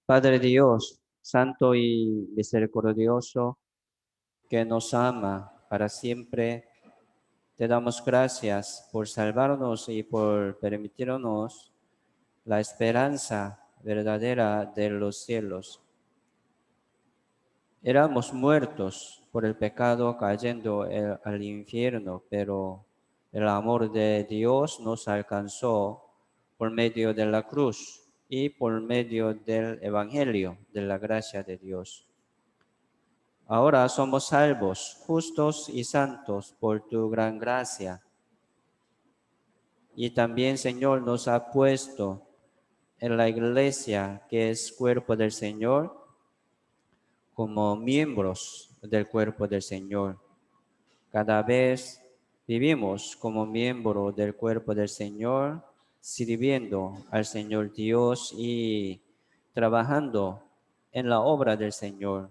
Padre Dios, santo y misericordioso, que nos ama para siempre, te damos gracias por salvarnos y por permitirnos la esperanza verdadera de los cielos. Éramos muertos por el pecado cayendo al infierno, pero el amor de Dios nos alcanzó por medio de la cruz y por medio del Evangelio de la gracia de Dios. Ahora somos salvos, justos y santos por tu gran gracia. Y también, Señor, nos ha puesto en la iglesia, que es cuerpo del Señor, como miembros del cuerpo del Señor. Cada vez vivimos como miembro del cuerpo del Señor, sirviendo al Señor Dios y trabajando en la obra del Señor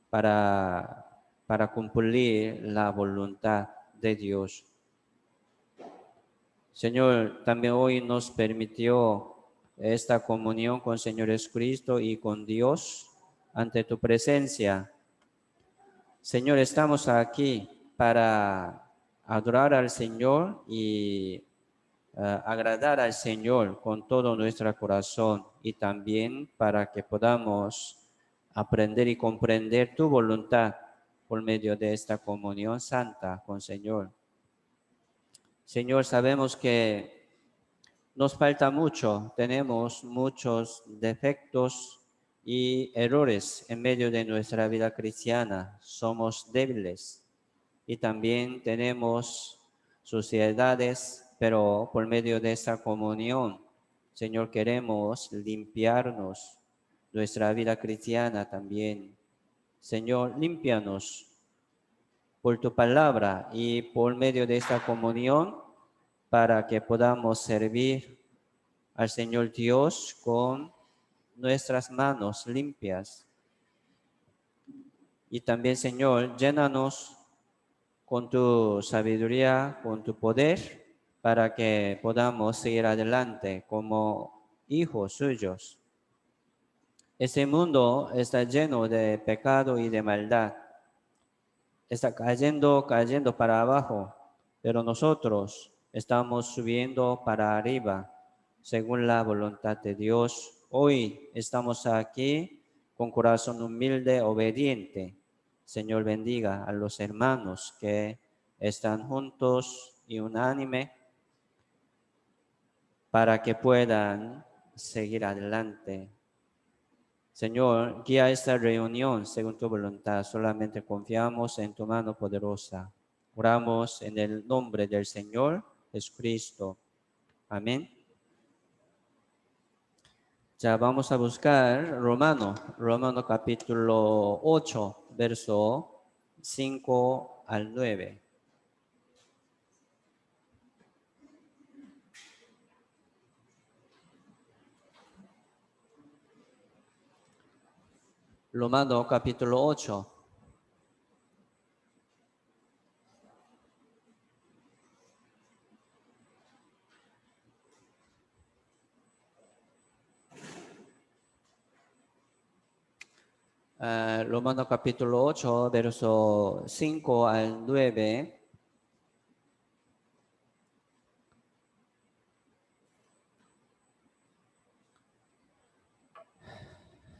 para cumplir la voluntad de Dios. Señor, también hoy nos permitió esta comunión con Señor Jesucristo y con Dios ante tu presencia. Señor, estamos aquí para adorar al Señor y agradar al Señor con todo nuestro corazón y también para que podamos aprender y comprender tu voluntad por medio de esta comunión santa con Señor. Señor, sabemos que nos falta mucho, tenemos muchos defectos y errores en medio de nuestra vida cristiana. Somos débiles y también tenemos suciedades, pero por medio de esta comunión, Señor, queremos limpiarnos nuestra vida cristiana también. Señor, límpianos por tu palabra y por medio de esta comunión para que podamos servir al Señor Dios con nuestras manos limpias. Y también, Señor, llénanos con tu sabiduría, con tu poder, para que podamos seguir adelante como hijos suyos. Este mundo está lleno de pecado y de maldad. Está cayendo para abajo, pero nosotros estamos subiendo para arriba, según la voluntad de Dios. Hoy estamos aquí con corazón humilde, obediente. Señor, bendiga a los hermanos que están juntos y unánime para que puedan seguir adelante. Señor, guía esta reunión según tu voluntad. Solamente confiamos en tu mano poderosa. Oramos en el nombre del Señor Jesucristo. Amén. Ya vamos a buscar Romano capítulo 8, verso 5 al 9. Romano capítulo 8. Romano capítulo 8, verso 5 al 9.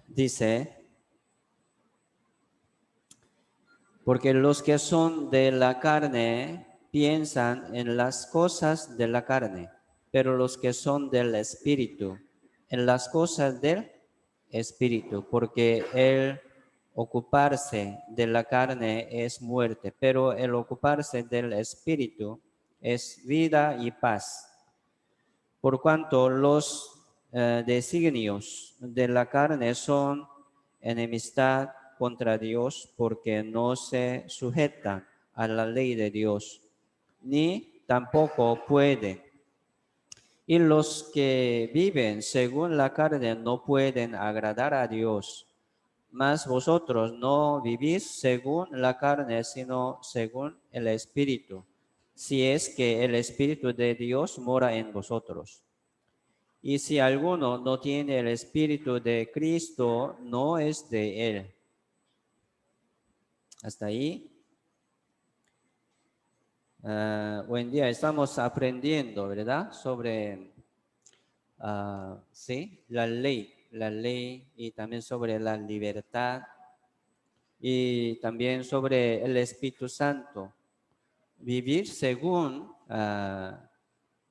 Dice: porque los que son de la carne piensan en las cosas de la carne, pero los que son del Espíritu, en las cosas del Espíritu, porque el ocuparse de la carne es muerte, pero el ocuparse del Espíritu es vida y paz. Por cuanto los designios de la carne son enemistad contra Dios, porque no se sujetan a la ley de Dios, ni tampoco pueden. Y los que viven según la carne no pueden agradar a Dios. Mas vosotros no vivís según la carne, sino según el Espíritu, si es que el Espíritu de Dios mora en vosotros. Y si alguno no tiene el Espíritu de Cristo, no es de Él. Hasta ahí. Hoy en día estamos aprendiendo, ¿verdad? Sobre, sí, la ley y también sobre la libertad y también sobre el Espíritu Santo. Vivir según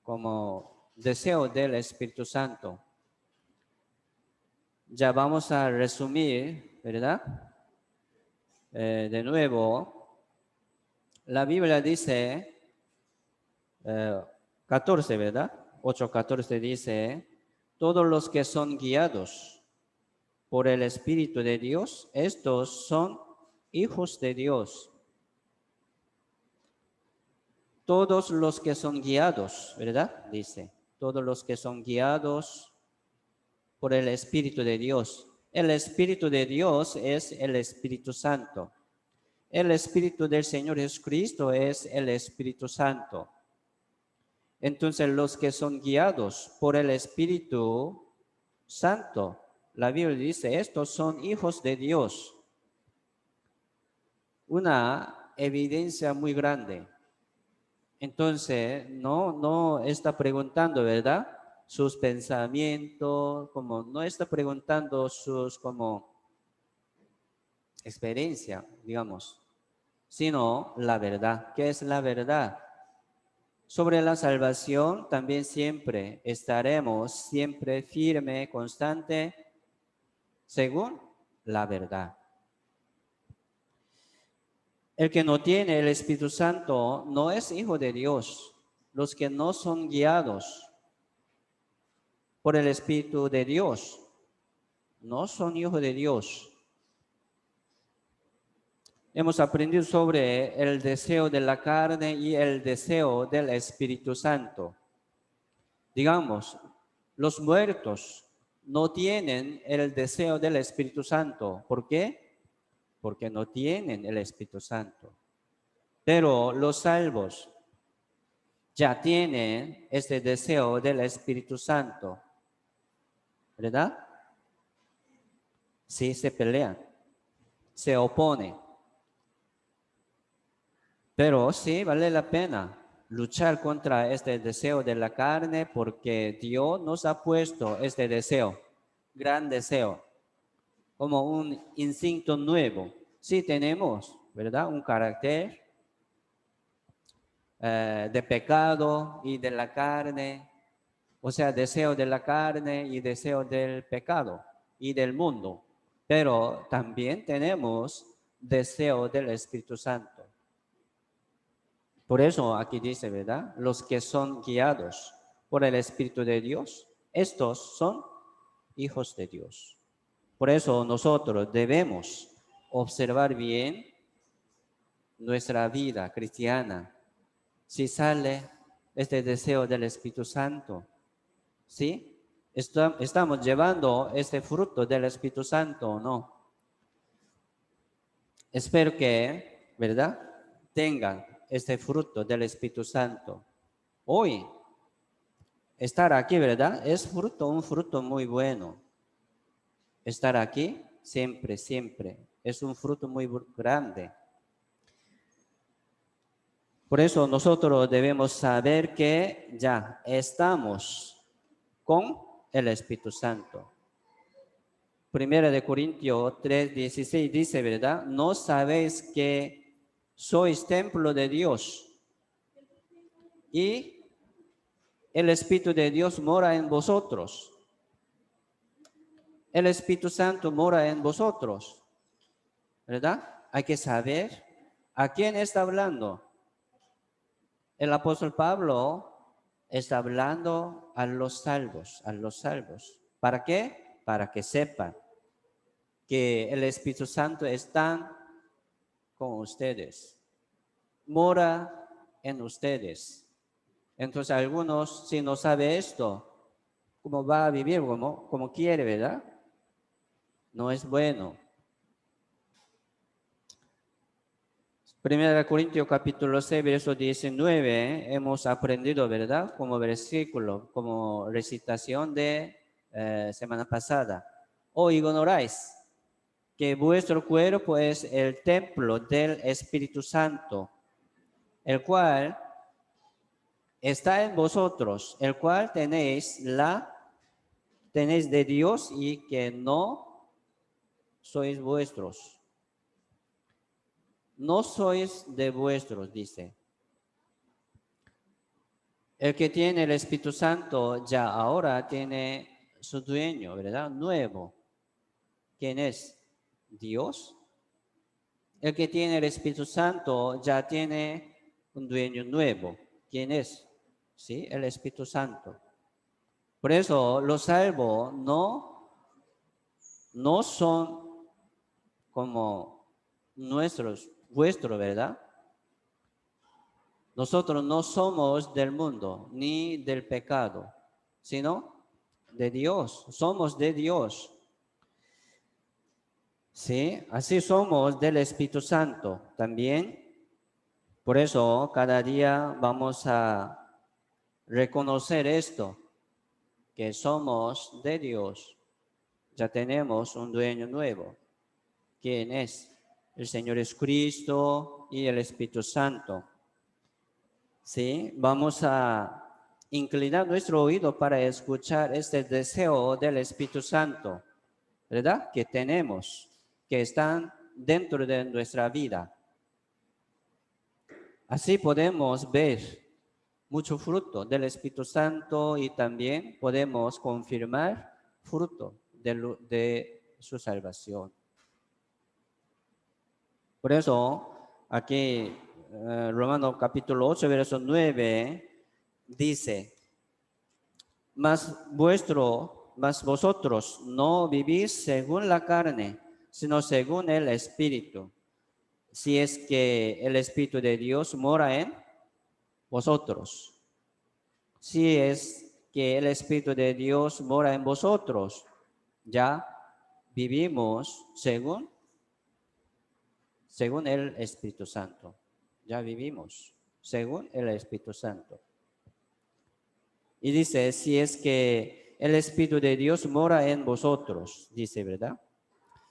como deseo del Espíritu Santo. Ya vamos a resumir, ¿verdad? De nuevo, la Biblia dice 14, ¿verdad? 8:14 dice, todos los que son guiados por el Espíritu de Dios, estos son hijos de Dios. Todos los que son guiados, ¿verdad? Dice, todos los que son guiados por el Espíritu de Dios. El Espíritu de Dios es el Espíritu Santo. El Espíritu del Señor Jesucristo es el Espíritu Santo. Entonces, los que son guiados por el Espíritu Santo, la Biblia dice, estos son hijos de Dios. Una evidencia muy grande. Entonces, no está preguntando, ¿verdad? Sus pensamientos, como no está preguntando sus como experiencia, digamos, sino la verdad. ¿Qué es la verdad? Sobre la salvación también siempre estaremos siempre firme, constante, según la verdad. El que no tiene el Espíritu Santo no es hijo de Dios. Los que no son guiados por el Espíritu de Dios no son hijos de Dios. Hemos aprendido sobre el deseo de la carne y el deseo del Espíritu Santo. Digamos, los muertos no tienen el deseo del Espíritu Santo. ¿Por qué? Porque no tienen el Espíritu Santo. Pero los salvos ya tienen este deseo del Espíritu Santo, ¿verdad? Sí, se pelean, se oponen. Pero sí vale la pena luchar contra este deseo de la carne porque Dios nos ha puesto este deseo, gran deseo, como un instinto nuevo. Sí tenemos, ¿verdad? Un carácter de pecado y de la carne, o sea, deseo de la carne y deseo del pecado y del mundo. Pero también tenemos deseo del Espíritu Santo. Por eso aquí dice, ¿verdad? Los que son guiados por el Espíritu de Dios, estos son hijos de Dios. Por eso nosotros debemos observar bien nuestra vida cristiana. Si sale este deseo del Espíritu Santo, ¿sí? ¿Estamos llevando este fruto del Espíritu Santo o no? Espero que, ¿verdad? Tengan este fruto del Espíritu Santo. Hoy, estar aquí, ¿verdad? Es un fruto muy bueno. Estar aquí, siempre, siempre. Es un fruto muy grande. Por eso nosotros debemos saber que ya estamos con el Espíritu Santo. Primera de Corintios 3:16 dice, ¿verdad? ¿No sabéis que sois templo de Dios y el Espíritu de Dios mora en vosotros? El Espíritu Santo mora en vosotros, ¿verdad? Hay que saber a quién está hablando. El apóstol Pablo está hablando a los salvos, a los salvos. ¿Para qué? Para que sepan que el Espíritu Santo está con ustedes, mora en ustedes. Entonces algunos, si no sabe esto, ¿cómo va a vivir? Como quiere, ¿verdad? No es bueno. Primera de Corintios capítulo 6, verso 19, hemos aprendido, ¿verdad? Como versículo, como recitación de semana pasada. ¿O ignoráis que vuestro cuerpo es el templo del Espíritu Santo, el cual está en vosotros, el cual tenéis de Dios y que no sois vuestros? No sois de vuestros, dice. El que tiene el Espíritu Santo ya ahora tiene su dueño, ¿verdad? Nuevo. ¿Quién es? Dios. El que tiene el Espíritu Santo ya tiene un dueño nuevo. ¿Quién es? Sí, el Espíritu Santo. Por eso los salvos no son como vuestros, ¿verdad? Nosotros no somos del mundo ni del pecado, sino de Dios. Somos de Dios. Sí, así somos del Espíritu Santo también. Por eso cada día vamos a reconocer esto, que somos de Dios. Ya tenemos un dueño nuevo. ¿Quién es? El Señor Jesucristo y el Espíritu Santo. Sí, vamos a inclinar nuestro oído para escuchar este deseo del Espíritu Santo, ¿verdad? Que tenemos, que están dentro de nuestra vida. Así podemos ver mucho fruto del Espíritu Santo y también podemos confirmar fruto de su salvación. Por eso, aquí, Romanos capítulo 8, verso 9, dice, mas vosotros no vivís según la carne, sino según el Espíritu. Si es que el Espíritu de Dios mora en vosotros. Si es que el Espíritu de Dios mora en vosotros, ya vivimos según el Espíritu Santo. Ya vivimos según el Espíritu Santo. Y dice, si es que el Espíritu de Dios mora en vosotros, dice, ¿verdad?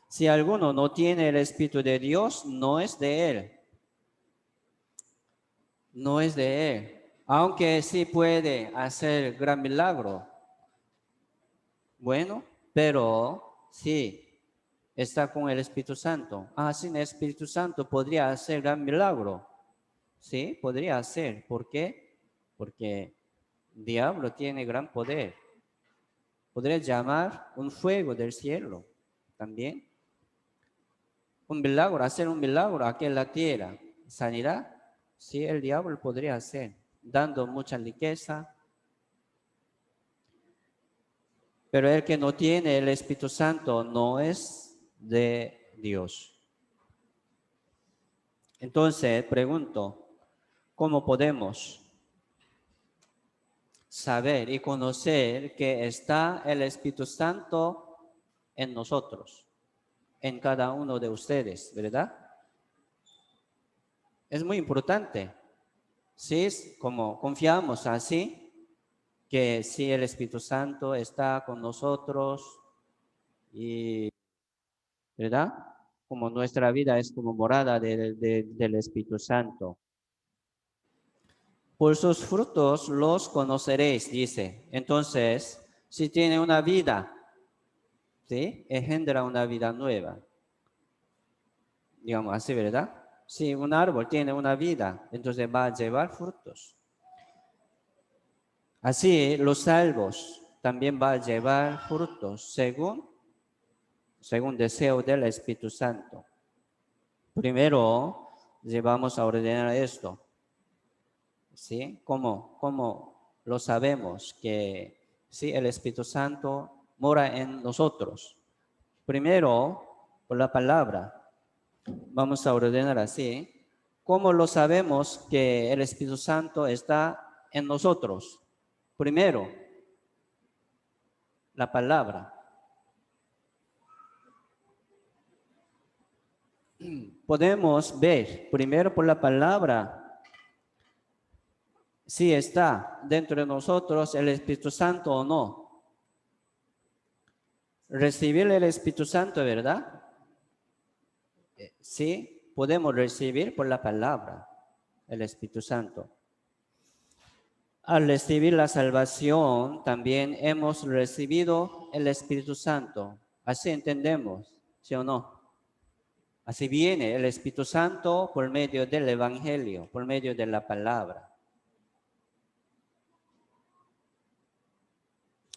Si alguno no tiene el Espíritu de Dios, no es de él. No es de él. Aunque sí puede hacer gran milagro. Bueno, pero sí está con el Espíritu Santo. Sin el Espíritu Santo podría hacer gran milagro. Sí, podría hacer. ¿Por qué? Porque el diablo tiene gran poder. Podría llamar un fuego del cielo también. Un milagro, hacer un milagro aquí en la tierra. Sanidad, sí, el diablo podría hacer, dando mucha riqueza. Pero el que no tiene el Espíritu Santo no es de Dios. Entonces, pregunto, ¿cómo podemos saber y conocer que está el Espíritu Santo en nosotros, en cada uno de ustedes, ¿verdad? Es muy importante. Si es como confiamos así, que si el Espíritu Santo está con nosotros y, ¿verdad? Como nuestra vida es como morada del Espíritu Santo. Por sus frutos los conoceréis, dice. Entonces, si tiene una vida, ¿sí? Engendra una vida nueva. Digamos así, ¿verdad? Si un árbol tiene una vida, entonces va a llevar frutos. Así, los salvos también va a llevar frutos según deseo del Espíritu Santo. Primero, vamos a ordenar esto. ¿Sí? ¿Cómo lo sabemos que sí, el Espíritu Santo mora en nosotros? Primero, por la palabra. Vamos a ordenar así. ¿Cómo lo sabemos que el Espíritu Santo está en nosotros? Primero, la palabra. podemos ver primero por la palabra si está dentro de nosotros el Espíritu Santo o no. Recibir el Espíritu Santo, ¿verdad? Sí, podemos recibir por la palabra el Espíritu Santo. Al recibir la salvación, también hemos recibido el Espíritu Santo. Así entendemos, ¿sí o no? Así viene el Espíritu Santo por medio del Evangelio, por medio de la palabra.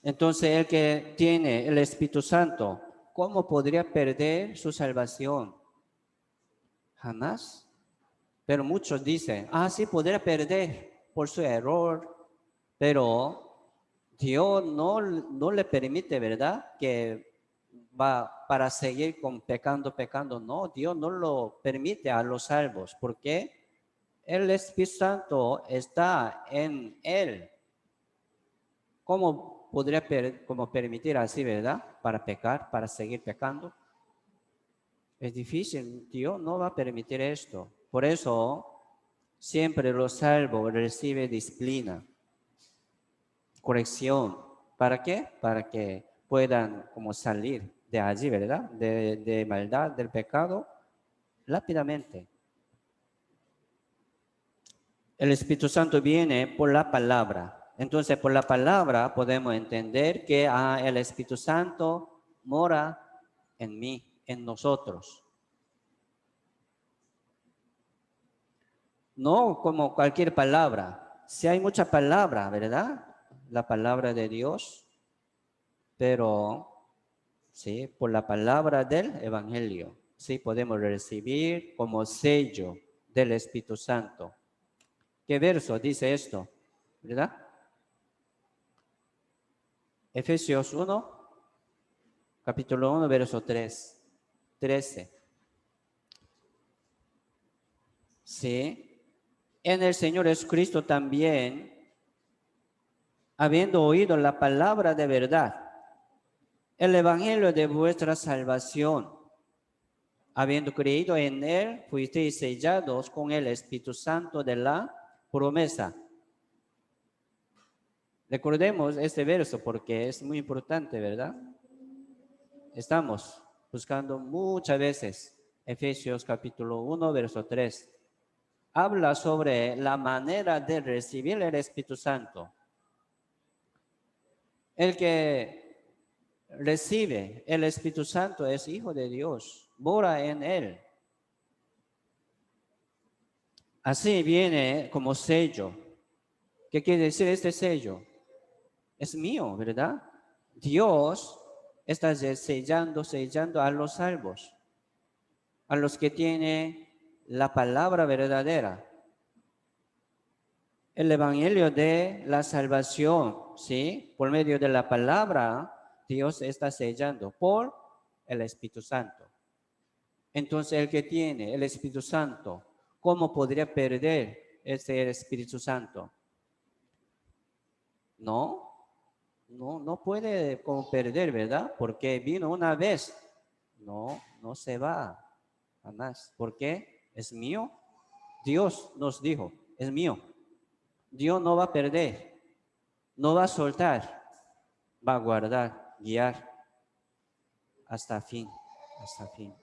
Entonces, el que tiene el Espíritu Santo, ¿cómo podría perder su salvación? Jamás. Pero muchos dicen, sí, podría perder por su error, pero Dios no le permite, ¿verdad? Que va para seguir con pecando. No, Dios no lo permite a los salvos, porque el Espíritu Santo está en él. ¿Cómo podría como permitir así, verdad? Para pecar, para seguir pecando. Es difícil, Dios no va a permitir esto. Por eso, siempre los salvos reciben disciplina, corrección. ¿Para qué? Para que puedan como salir de allí, ¿verdad? De maldad, del pecado, rápidamente. El Espíritu Santo viene por la palabra. Entonces, por la palabra podemos entender que el Espíritu Santo mora en mí, en nosotros. No como cualquier palabra. Si hay mucha palabra, ¿verdad? La palabra de Dios, pero sí, por la palabra del Evangelio, sí podemos recibir como sello del Espíritu Santo. ¿Qué verso dice esto? ¿Verdad? Efesios 1, capítulo 1, verso 13. Sí, en el Señor Jesucristo también, habiendo oído la palabra de verdad, el evangelio de vuestra salvación, habiendo creído en él, fuisteis sellados con el Espíritu Santo de la promesa. Recordemos este verso porque es muy importante, ¿verdad? Estamos buscando muchas veces Efesios capítulo 1, verso 3. Habla sobre la manera de recibir el Espíritu Santo. El que recibe el Espíritu Santo es hijo de Dios, mora en él. Así viene como sello. ¿Qué quiere decir este sello? Es mío, ¿verdad? Dios está sellando a los salvos, a los que tienen la palabra verdadera. El evangelio de la salvación, ¿sí? Por medio de la palabra, Dios está sellando por el Espíritu Santo. Entonces, el que tiene el Espíritu Santo, ¿cómo podría perder ese Espíritu Santo? No puede como perder, ¿verdad? Porque vino una vez. No se va jamás. ¿Por qué? Es mío. Dios nos dijo, es mío. Dios no va a perder, no va a soltar, va a guardar, guiar hasta fin, hasta fin.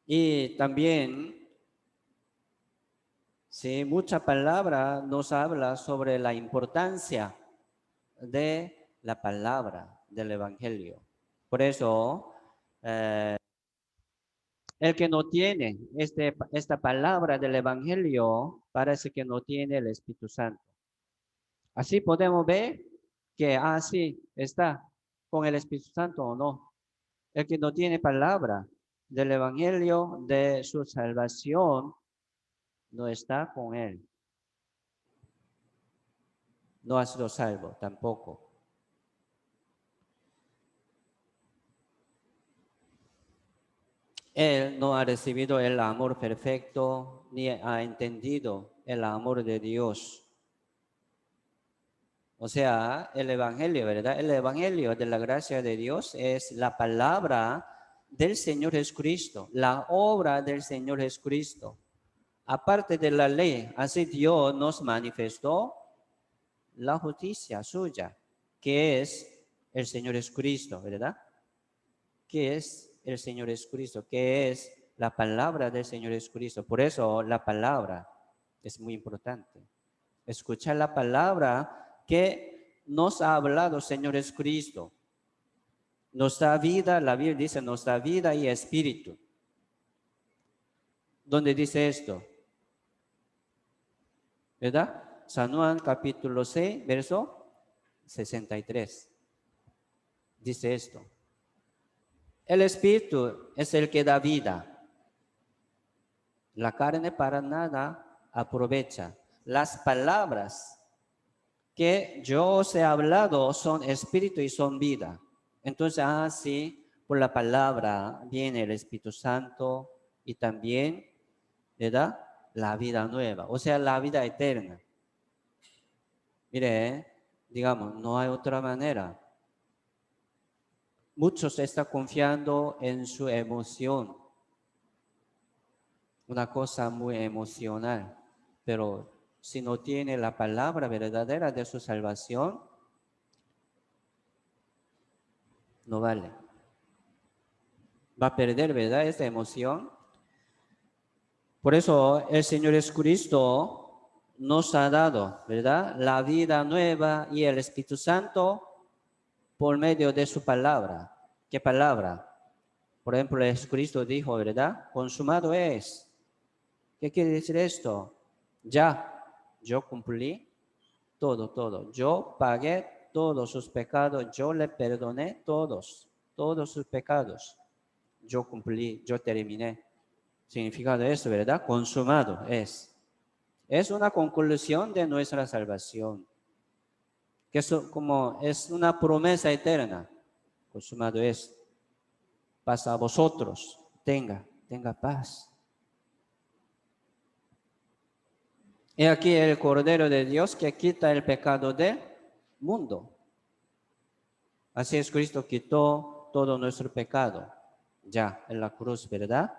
Y también, sí, mucha palabra nos habla sobre la importancia de la palabra del Evangelio. Por eso, el que no tiene esta palabra del Evangelio parece que no tiene el Espíritu Santo. Así podemos ver que sí está con el Espíritu Santo o no. El que no tiene palabra del Evangelio de su salvación no está con él. No ha sido salvo tampoco. Él no ha recibido el amor perfecto ni ha entendido el amor de Dios. O sea, el Evangelio, ¿verdad? El Evangelio de la gracia de Dios es la palabra del Señor Jesucristo, la obra del Señor Jesucristo. Aparte de la ley, así Dios nos manifestó la justicia suya, que es el Señor Jesucristo, ¿verdad? Que es el Señor Jesucristo, que es la palabra del Señor Jesucristo. Por eso la palabra es muy importante. Escuchar la palabra que nos ha hablado Señor Jesucristo. Nos da vida, la Biblia dice, nos da vida y espíritu. ¿Dónde dice esto? ¿Verdad? San Juan capítulo 6, verso 63. Dice esto. El espíritu es el que da vida. La carne para nada aprovecha. Las palabras que yo os he hablado son espíritu y son vida. Entonces, así, por la palabra viene el Espíritu Santo y también le da la vida nueva, o sea, la vida eterna. Mire, digamos, no hay otra manera. Muchos están confiando en su emoción, una cosa muy emocional, pero si no tiene la palabra verdadera de su salvación, no vale. Va a perder, ¿verdad?, esta emoción. Por eso el Señor Jesucristo nos ha dado, ¿verdad?, la vida nueva y el Espíritu Santo por medio de su palabra. ¿Qué palabra? Por ejemplo, Jesucristo dijo, ¿verdad?, consumado es. ¿Qué quiere decir esto? Ya, yo cumplí todo. Yo pagué todos sus pecados, yo le perdoné todos sus pecados. Yo cumplí, yo terminé. Significado de eso, ¿verdad? Consumado es. Es una conclusión de nuestra salvación. Que eso como es una promesa eterna. Consumado es. Paz a vosotros. Tenga paz. He aquí el Cordero de Dios que quita el pecado del mundo. Así es, Cristo quitó todo nuestro pecado ya en la cruz, ¿verdad?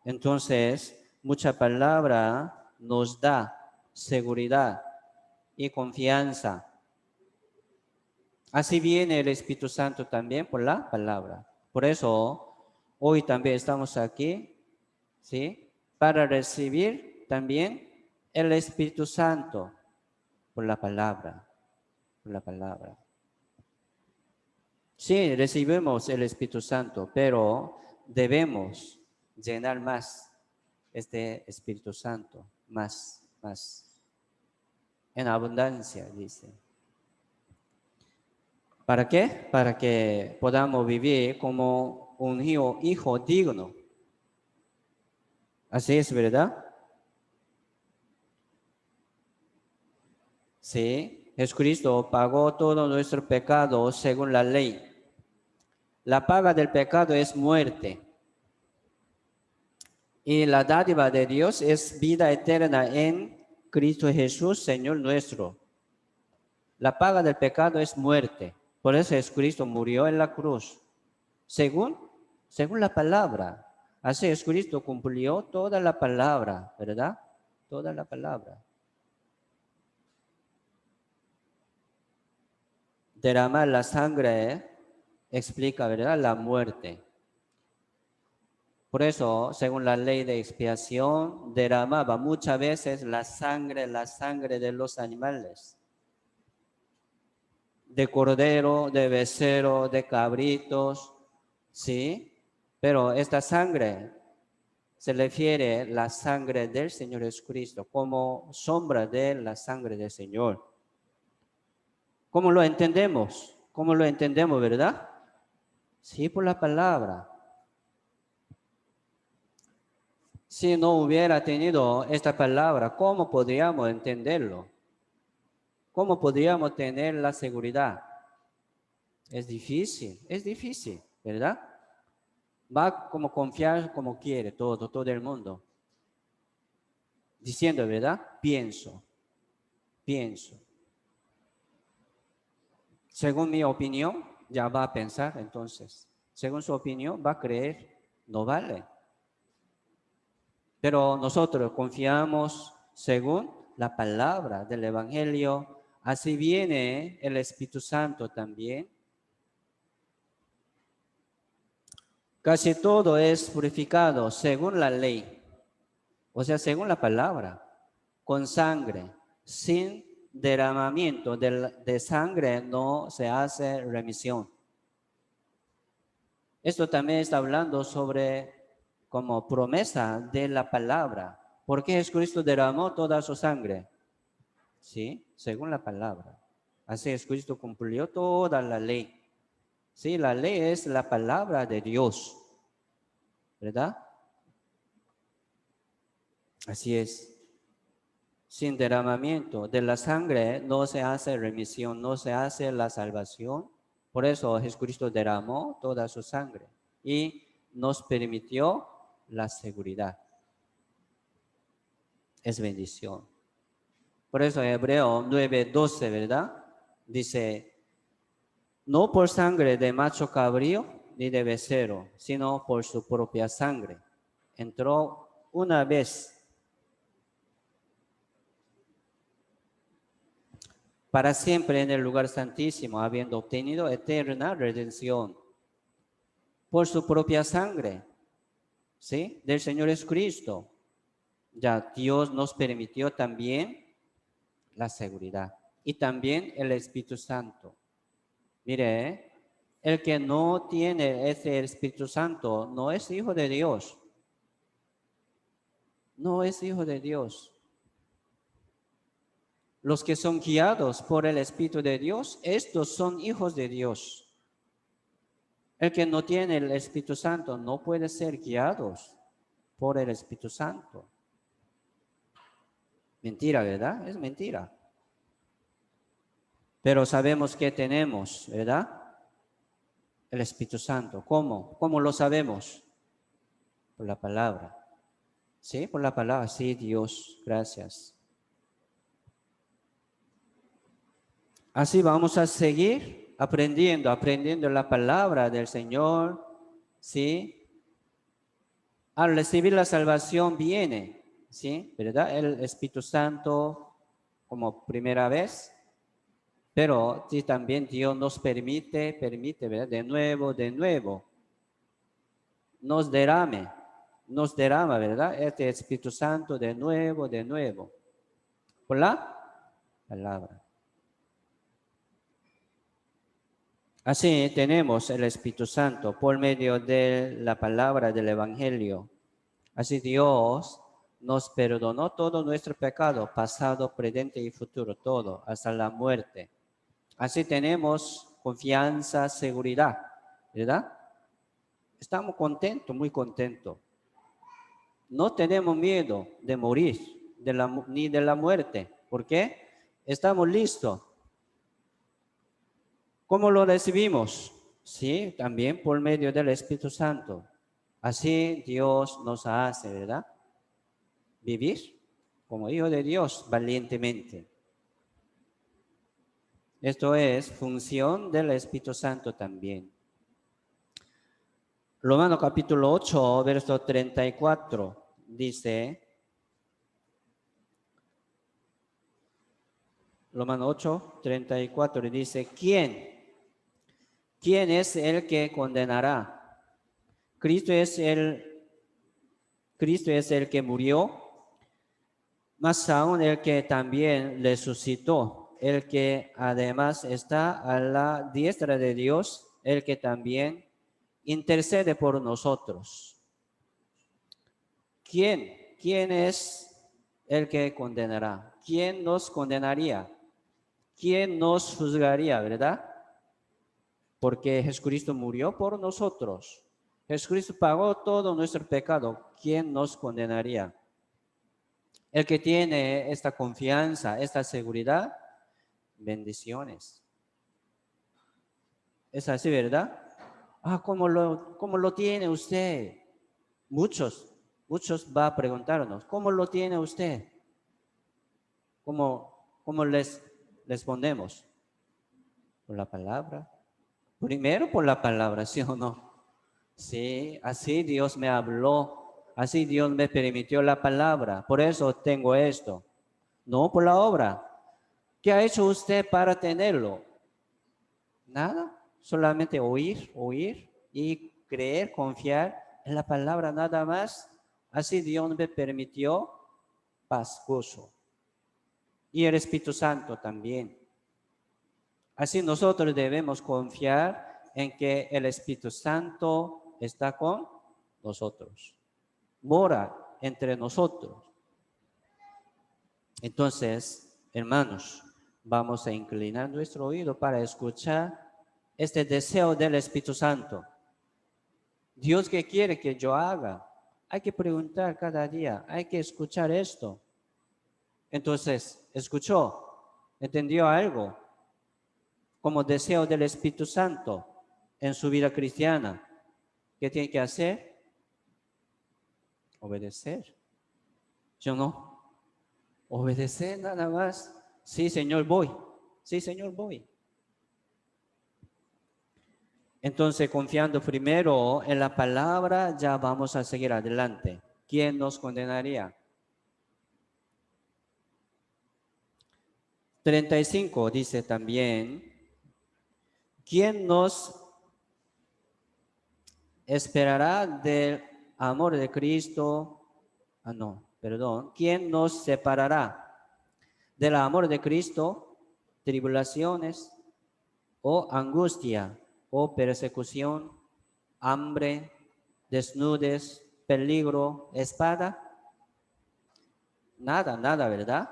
Entonces, mucha palabra nos da seguridad y confianza. Así viene el Espíritu Santo también por la palabra. Por eso, hoy también estamos aquí, ¿sí?, para recibir también el Espíritu Santo por la palabra. Por la palabra. Sí, recibimos el Espíritu Santo, pero debemos llenar más este Espíritu Santo, más, en abundancia, dice. ¿Para qué? Para que podamos vivir como un hijo digno. Así es, ¿verdad? Sí, Jesucristo pagó todo nuestro pecado según la ley. La paga del pecado es muerte. Y la dádiva de Dios es vida eterna en Cristo Jesús, Señor nuestro. La paga del pecado es muerte. Por eso Jesucristo murió en la cruz. Según la palabra. Así Jesucristo cumplió toda la palabra, ¿verdad? Toda la palabra. Derramar la sangre explica, ¿verdad?, la muerte. Por eso, según la ley de expiación, derramaba muchas veces la sangre de los animales. De cordero, de becerro, de cabritos, ¿sí? Pero esta sangre se refiere a la sangre del Señor Jesucristo como sombra de la sangre del Señor. ¿Cómo lo entendemos? ¿Cómo lo entendemos, verdad? Sí, por la palabra. Si no hubiera tenido esta palabra, ¿cómo podríamos entenderlo? ¿Cómo podríamos tener la seguridad? Es difícil, ¿verdad? Va como confiar como quiere todo el mundo. Diciendo, ¿verdad? Pienso. Según mi opinión, ya va a pensar entonces. según su opinión, va a creer, no vale. Pero nosotros confiamos según la palabra del Evangelio. Así viene el Espíritu Santo también. Casi todo es purificado según la ley, o sea, según la palabra, con sangre. Sin derramamiento de sangre no se hace remisión. Esto también está hablando sobre como promesa de la palabra. ¿Por qué Jesucristo derramó toda su sangre? Sí, según la palabra. Así Jesucristo cumplió toda la ley. Sí, la ley es la palabra de Dios, ¿verdad? Así es. Sin derramamiento de la sangre no se hace remisión, no se hace la salvación. Por eso Jesucristo derramó toda su sangre y nos permitió la seguridad. Es bendición. Por eso Hebreo 9:12, ¿verdad? Dice, no por sangre de macho cabrío ni de becerro, sino por su propia sangre. Entró una vez para siempre en el lugar santísimo, habiendo obtenido eterna redención por su propia sangre, ¿sí? Del Señor Jesucristo. Ya Dios nos permitió también la seguridad y también el Espíritu Santo. Mire, el que no tiene ese Espíritu Santo no es hijo de Dios. No es hijo de Dios. Los que son guiados por el Espíritu de Dios, estos son hijos de Dios. El que no tiene el Espíritu Santo no puede ser guiados por el Espíritu Santo. Mentira, ¿verdad? Es mentira. Pero sabemos que tenemos, ¿verdad? El Espíritu Santo. ¿Cómo? ¿Cómo lo sabemos? Por la palabra. ¿Sí? Por la palabra. Sí, Dios. Gracias. Así vamos a seguir aprendiendo la palabra del Señor. ¿Sí? Al recibir la salvación viene, ¿sí? ¿Verdad? El Espíritu Santo como primera vez. Pero sí, también Dios nos permite, ¿verdad? De nuevo, nos derrama, ¿verdad? Este Espíritu Santo de nuevo, por la palabra. Así tenemos el Espíritu Santo por medio de la palabra del Evangelio. Así Dios nos perdonó todo nuestro pecado, pasado, presente y futuro, todo, hasta la muerte. Así tenemos confianza, seguridad, ¿verdad? Estamos contentos, muy contentos. No tenemos miedo de morir, ni de la muerte. ¿Por qué? Estamos listos. ¿Cómo lo recibimos? Sí, también por medio del Espíritu Santo. Así Dios nos hace, ¿verdad? Vivir como hijo de Dios valientemente. Esto es función del Espíritu Santo también. Romanos capítulo 8, verso 34, dice, Romanos 8, 34, dice, ¿quién es el que condenará? Cristo es el que murió, más aún el que también resucitó, el que además está a la diestra de Dios, el que también intercede por nosotros. ¿Quién es el que condenará? ¿Quién nos condenaría? ¿Quién nos juzgaría, verdad? Porque Jesucristo murió por nosotros. Jesucristo pagó todo nuestro pecado. ¿Quién nos condenaría? El que tiene esta confianza, esta seguridad, bendiciones. Es así, ¿verdad? ¿Cómo lo tiene usted? Muchos va a preguntarnos, ¿cómo lo tiene usted? ¿Cómo les respondemos? Por la palabra. Primero por la palabra, ¿sí o no? Sí, así Dios me habló, así Dios me permitió la palabra, por eso tengo esto, no por la obra. ¿Qué ha hecho usted para tenerlo? Nada, solamente oír y creer, confiar en la palabra nada más. Así Dios me permitió paz, gozo. Y el Espíritu Santo también. Así nosotros debemos confiar en que el Espíritu Santo está con nosotros, mora entre nosotros. Entonces, hermanos, vamos a inclinar nuestro oído para escuchar este deseo del Espíritu Santo. Dios, ¿qué quiere que yo haga? Hay que preguntar cada día, hay que escuchar esto. Entonces, escuchó, entendió algo como deseo del Espíritu Santo en su vida cristiana. ¿Qué tiene que hacer? Obedecer. ¿Yo no? Obedecer nada más. Sí, Señor, voy. Sí, Señor, voy. Entonces, confiando primero en la palabra, ya vamos a seguir adelante. ¿Quién nos condenaría? 35 dice también, ¿quién nos esperará del amor de Cristo? ¿Quién nos separará del amor de Cristo? Tribulaciones o angustia o persecución, hambre, desnudez, peligro, espada. Nada, nada, ¿verdad?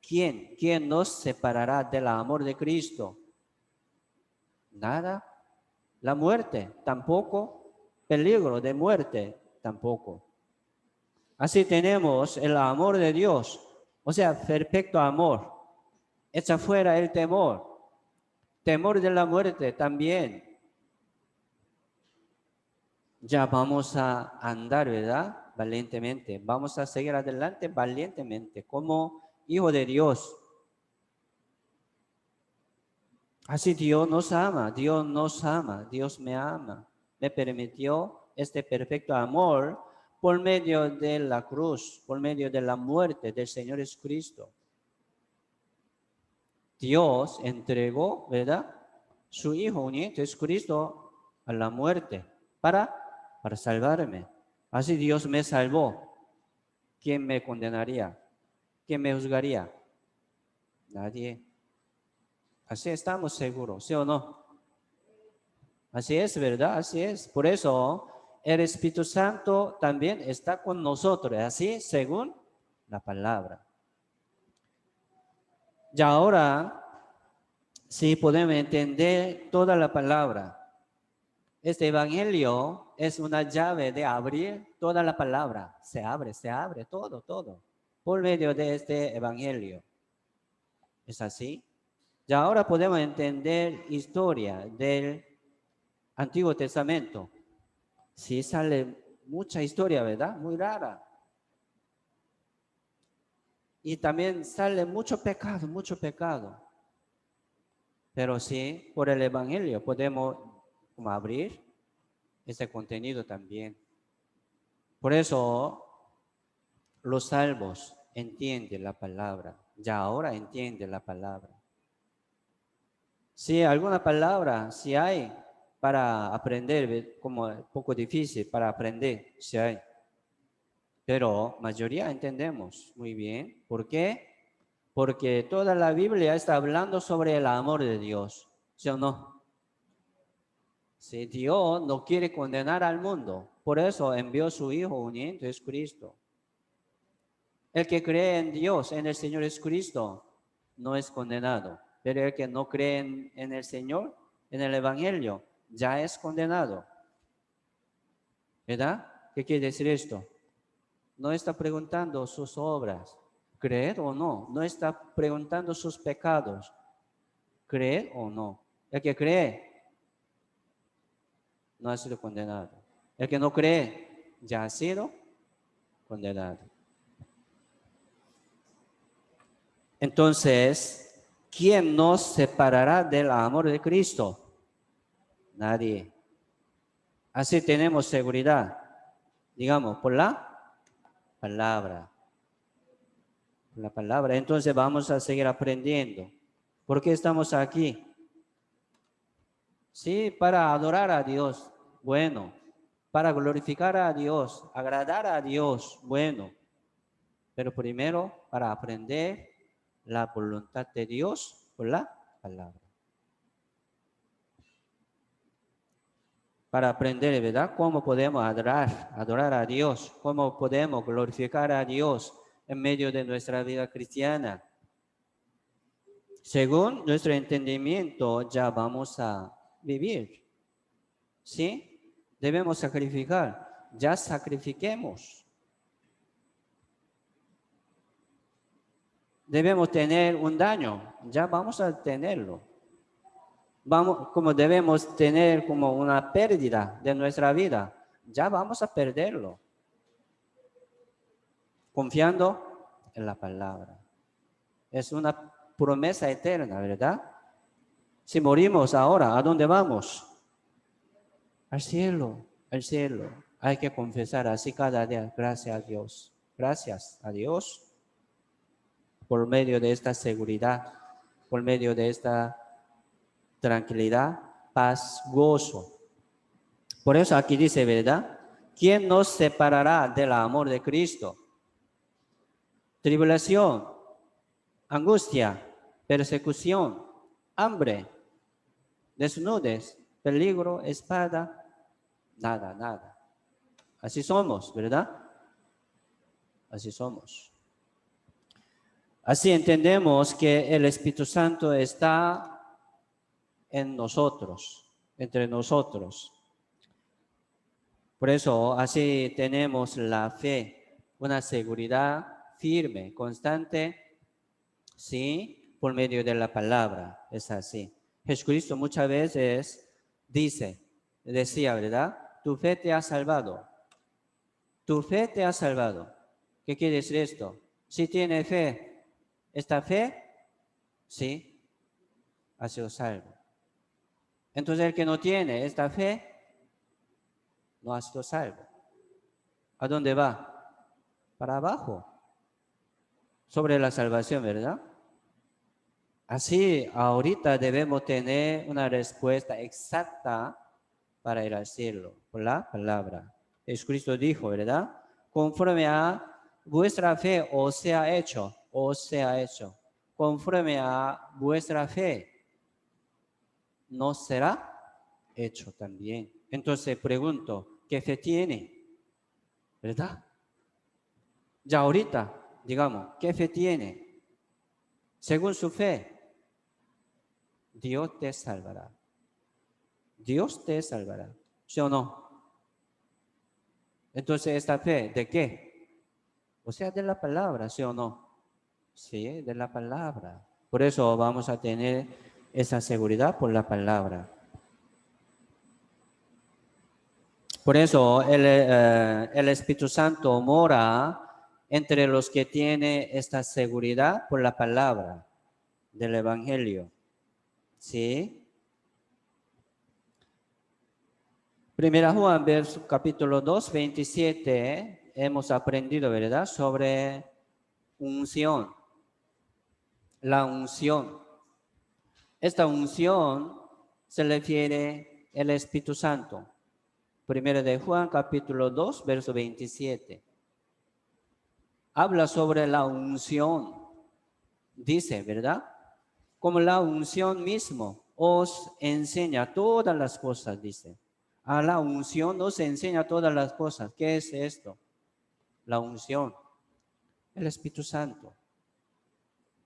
¿Quién nos separará del amor de Cristo? Nada. La muerte, tampoco. Peligro de muerte, tampoco. Así tenemos el amor de Dios, o sea, perfecto amor. Echa fuera el temor. Temor de la muerte también. Ya vamos a andar, ¿verdad? Valientemente. Vamos a seguir adelante valientemente, como hijo de Dios. Así Dios nos ama, Dios nos ama, Dios me ama. Me permitió este perfecto amor por medio de la cruz, por medio de la muerte del Señor Jesucristo. Dios entregó, ¿verdad? Su Hijo unido, Jesucristo, a la muerte para salvarme. Así Dios me salvó. ¿Quién me condenaría? ¿Quién me juzgaría? Nadie. Así estamos seguros, ¿sí o no? Así es, ¿verdad? Así es. Por eso el Espíritu Santo también está con nosotros, así según la palabra. Y ahora sí podemos entender toda la palabra. Este evangelio es una llave de abrir toda la palabra. Se abre todo, por medio de este evangelio. ¿Es así? Y ahora podemos entender historia del Antiguo Testamento. Sí sale mucha historia, ¿verdad? Muy rara. Y también sale mucho pecado. Pero sí, por el evangelio podemos abrir ese contenido también. Por eso los salvos entienden la palabra. Ya ahora entienden la palabra. Si alguna palabra, si hay para aprender, como un poco difícil para aprender, si hay. Pero mayoría entendemos muy bien. ¿Por qué? Porque toda la Biblia está hablando sobre el amor de Dios. ¿Sí o no? Si Dios no quiere condenar al mundo, por eso envió su Hijo unido, Jesucristo. El que cree en Dios, en el Señor Jesucristo, no es condenado. Pero el que no cree en el Señor, en el Evangelio, ya es condenado. ¿Verdad? ¿Qué quiere decir esto? No está preguntando sus obras, ¿creer o no? No está preguntando sus pecados, ¿creer o no? El que cree no ha sido condenado. El que no cree ya ha sido condenado. Entonces, ¿quién nos separará del amor de Cristo? Nadie. Así tenemos seguridad, digamos, por la palabra. La palabra. Entonces vamos a seguir aprendiendo. ¿Por qué estamos aquí? Sí, para adorar a Dios. Bueno. Para glorificar a Dios, agradar a Dios. Bueno. Pero primero para aprender la voluntad de Dios por la palabra. Para aprender, ¿verdad? Cómo podemos adorar a Dios, cómo podemos glorificar a Dios en medio de nuestra vida cristiana. Según nuestro entendimiento, ya vamos a vivir. ¿Sí? Debemos sacrificar. Ya sacrifiquemos. Debemos tener un daño. Ya vamos a tenerlo. Como debemos tener como una pérdida de nuestra vida. Ya vamos a perderlo. Confiando en la palabra. Es una promesa eterna, ¿verdad? Si morimos ahora, ¿a dónde vamos? Al cielo, al cielo. Hay que confesar así cada día. Gracias a Dios. Gracias a Dios por medio de esta seguridad, por medio de esta tranquilidad, paz, gozo. Por eso aquí dice, ¿verdad? ¿Quién nos separará del amor de Cristo? Tribulación, angustia, persecución, hambre, desnudez, peligro, espada, nada, nada. Así somos, ¿verdad? Así somos. Así entendemos que el Espíritu Santo está en nosotros, entre nosotros. Por eso así tenemos la fe, una seguridad firme, constante, sí, por medio de la palabra. Es así. Jesucristo muchas veces decía, ¿verdad? Tu fe te ha salvado. Tu fe te ha salvado. ¿Qué quiere decir esto? Si tiene fe, esta fe, sí, ha sido salvo. Entonces el que no tiene esta fe, no ha sido salvo. ¿A dónde va? Para abajo. Sobre la salvación, ¿verdad? Así, ahorita debemos tener una respuesta exacta para ir al cielo, por la palabra. Jesucristo dijo, ¿verdad? Conforme a vuestra fe os sea hecho, conforme a vuestra fe no será hecho también. Entonces pregunto, ¿qué fe tiene? ¿Verdad? Ya ahorita, digamos, ¿qué fe tiene? Según su fe, Dios te salvará. Dios te salvará. ¿Sí o no? Entonces, ¿esta fe de qué? O sea, de la palabra, ¿sí o no? Sí, de la palabra. Por eso vamos a tener esa seguridad por la palabra. Por eso el Espíritu Santo mora entre los que tienen esta seguridad por la palabra del Evangelio. ¿Sí? Primera Juan, capítulo 2, 27, hemos aprendido, ¿verdad? Sobre unción. La unción. Esta unción se refiere al Espíritu Santo. Primera de Juan, capítulo 2, verso 27. Habla sobre la unción. Dice, ¿verdad? Como la unción mismo os enseña todas las cosas, dice. A la unción nos enseña todas las cosas. ¿Qué es esto? La unción. El Espíritu Santo.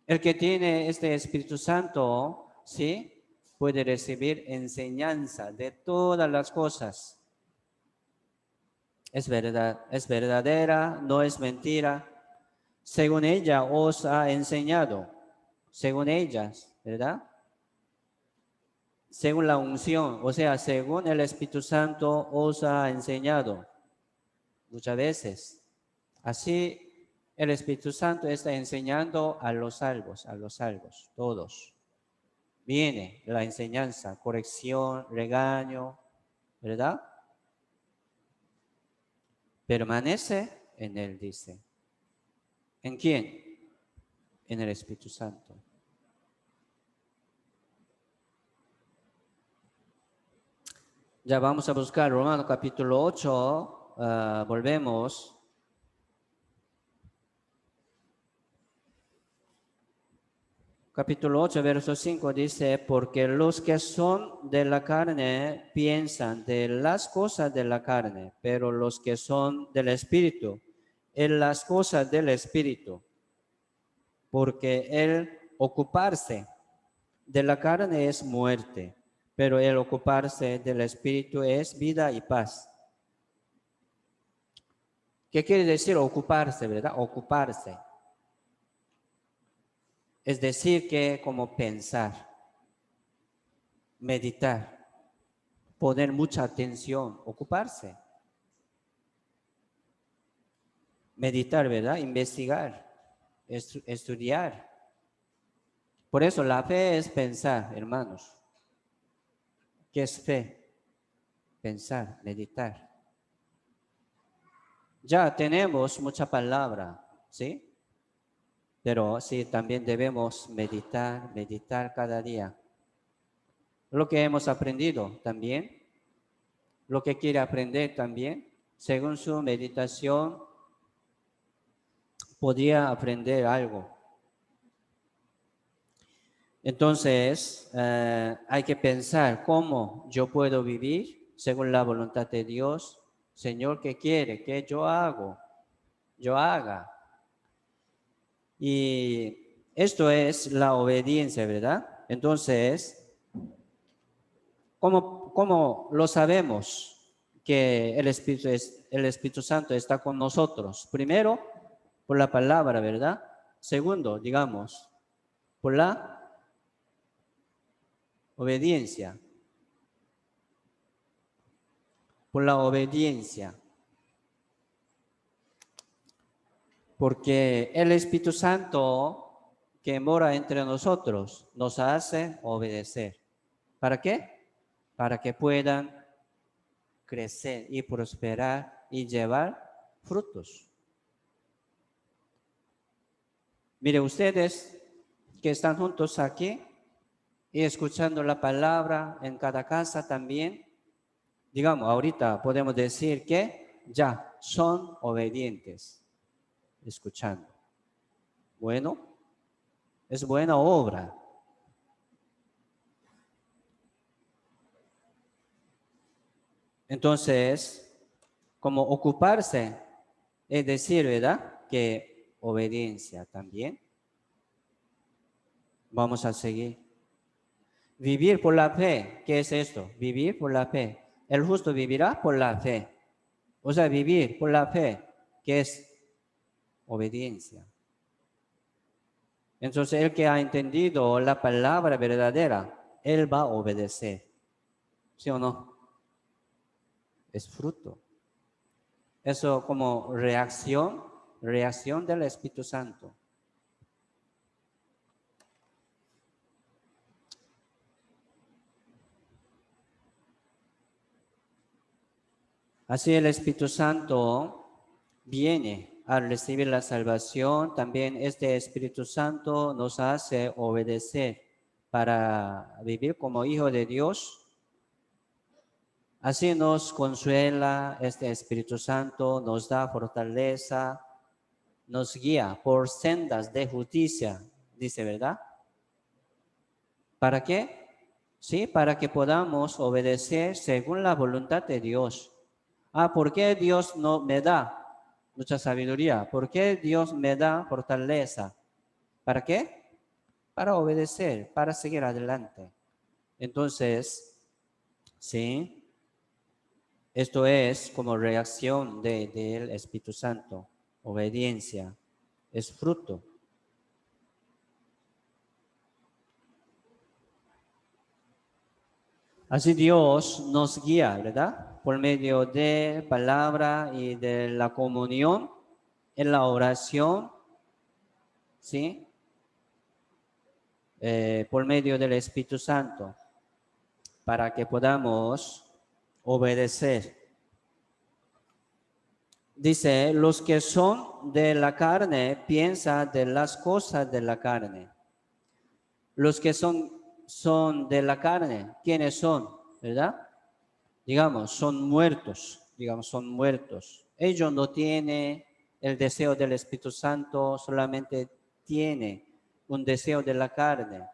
El que tiene este Espíritu Santo, ¿sí? Puede recibir enseñanza de todas las cosas. Es verdad, es verdadera, no es mentira. Según ella os ha enseñado. Según ellas, ¿verdad? Según la unción, o sea, según el Espíritu Santo os ha enseñado muchas veces. Así el Espíritu Santo está enseñando a los salvos, todos. Viene la enseñanza, corrección, regaño, ¿verdad? permanece en Él, dice. ¿En quién? En el Espíritu Santo. Ya vamos a buscar Romanos capítulo 8, volvemos. Capítulo 8, verso 5 dice, porque los que son de la carne piensan de las cosas de la carne, pero los que son del Espíritu, en las cosas del Espíritu, porque el ocuparse de la carne es muerte, pero el ocuparse del Espíritu es vida y paz. ¿Qué quiere decir ocuparse, verdad? Ocuparse. Es decir, que como pensar, meditar, poner mucha atención, ocuparse. Meditar, ¿verdad? Investigar, estudiar. Por eso la fe es pensar, hermanos. ¿Qué es fe? Pensar, meditar. Ya tenemos mucha palabra, ¿sí? Pero sí, también debemos meditar cada día. Lo que hemos aprendido también, lo que quiere aprender también, según su meditación, podría aprender algo. Entonces, hay que pensar cómo yo puedo vivir según la voluntad de Dios. Señor, ¿qué quiere? ¿Qué yo hago? Yo haga. Y esto es la obediencia, ¿verdad? Entonces, ¿cómo lo sabemos que el Espíritu Santo está con nosotros? Primero, por la palabra, ¿verdad? Segundo, digamos, por la obediencia. Por la obediencia. Porque el Espíritu Santo que mora entre nosotros nos hace obedecer. ¿Para qué? Para que puedan crecer y prosperar y llevar frutos. Mire, ustedes que están juntos aquí y escuchando la palabra en cada casa también, digamos, ahorita podemos decir que ya son obedientes, escuchando. Bueno, es buena obra. Entonces, como ocuparse, es decir, ¿verdad? Que obediencia también. Vamos a seguir. Vivir por la fe. ¿Qué es esto? Vivir por la fe. El justo vivirá por la fe. O sea, vivir por la fe, que es obediencia. Entonces, el que ha entendido la palabra verdadera, él va a obedecer. ¿Sí o no? Es fruto. Eso como reacción del Espíritu Santo. Así el Espíritu Santo viene al recibir la salvación. También este Espíritu Santo nos hace obedecer para vivir como hijo de Dios. Así nos consuela este Espíritu Santo, nos da fortaleza, nos guía por sendas de justicia, dice, ¿verdad? ¿Para qué? Sí, para que podamos obedecer según la voluntad de Dios. ¿Por qué Dios no me da mucha sabiduría? ¿Por qué Dios me da fortaleza? ¿Para qué? Para obedecer, para seguir adelante. Entonces, sí, esto es como reacción del Espíritu Santo, obediencia, es fruto. Así Dios nos guía, ¿verdad? Por medio de palabra y de la comunión, en la oración, ¿sí? Por medio del Espíritu Santo, para que podamos obedecer. Dice, los que son de la carne piensan de las cosas de la carne. Los que son de la carne, ¿quiénes son? ¿Verdad? Digamos, son muertos. Ellos no tienen el deseo del Espíritu Santo, solamente tienen un deseo de la carne.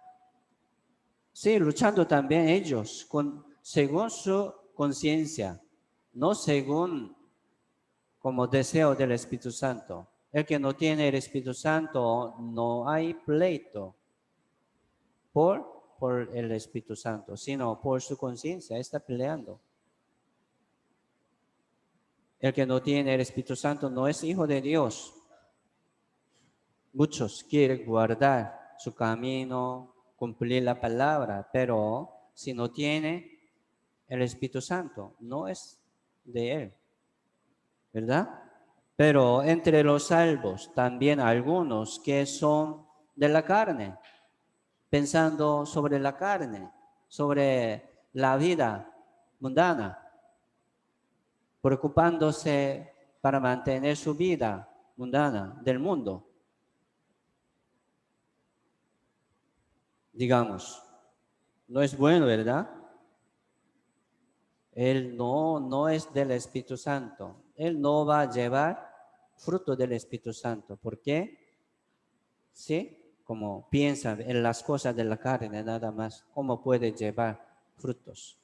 Sí, luchando también ellos según su conciencia, no según como deseo del Espíritu Santo. El que no tiene el Espíritu Santo, no hay pleito por el Espíritu Santo, sino por su conciencia, está peleando. El que no tiene el Espíritu Santo no es hijo de Dios. Muchos quieren guardar su camino, cumplir la palabra, pero si no tiene el Espíritu Santo, no es de él, ¿verdad? Pero entre los salvos también algunos que son de la carne, pensando sobre la carne, sobre la vida mundana, preocupándose para mantener su vida mundana del mundo. Digamos, no es bueno, ¿verdad? Él no es del Espíritu Santo. Él no va a llevar fruto del Espíritu Santo. ¿Por qué? Sí, como piensa en las cosas de la carne nada más, ¿cómo puede llevar frutos?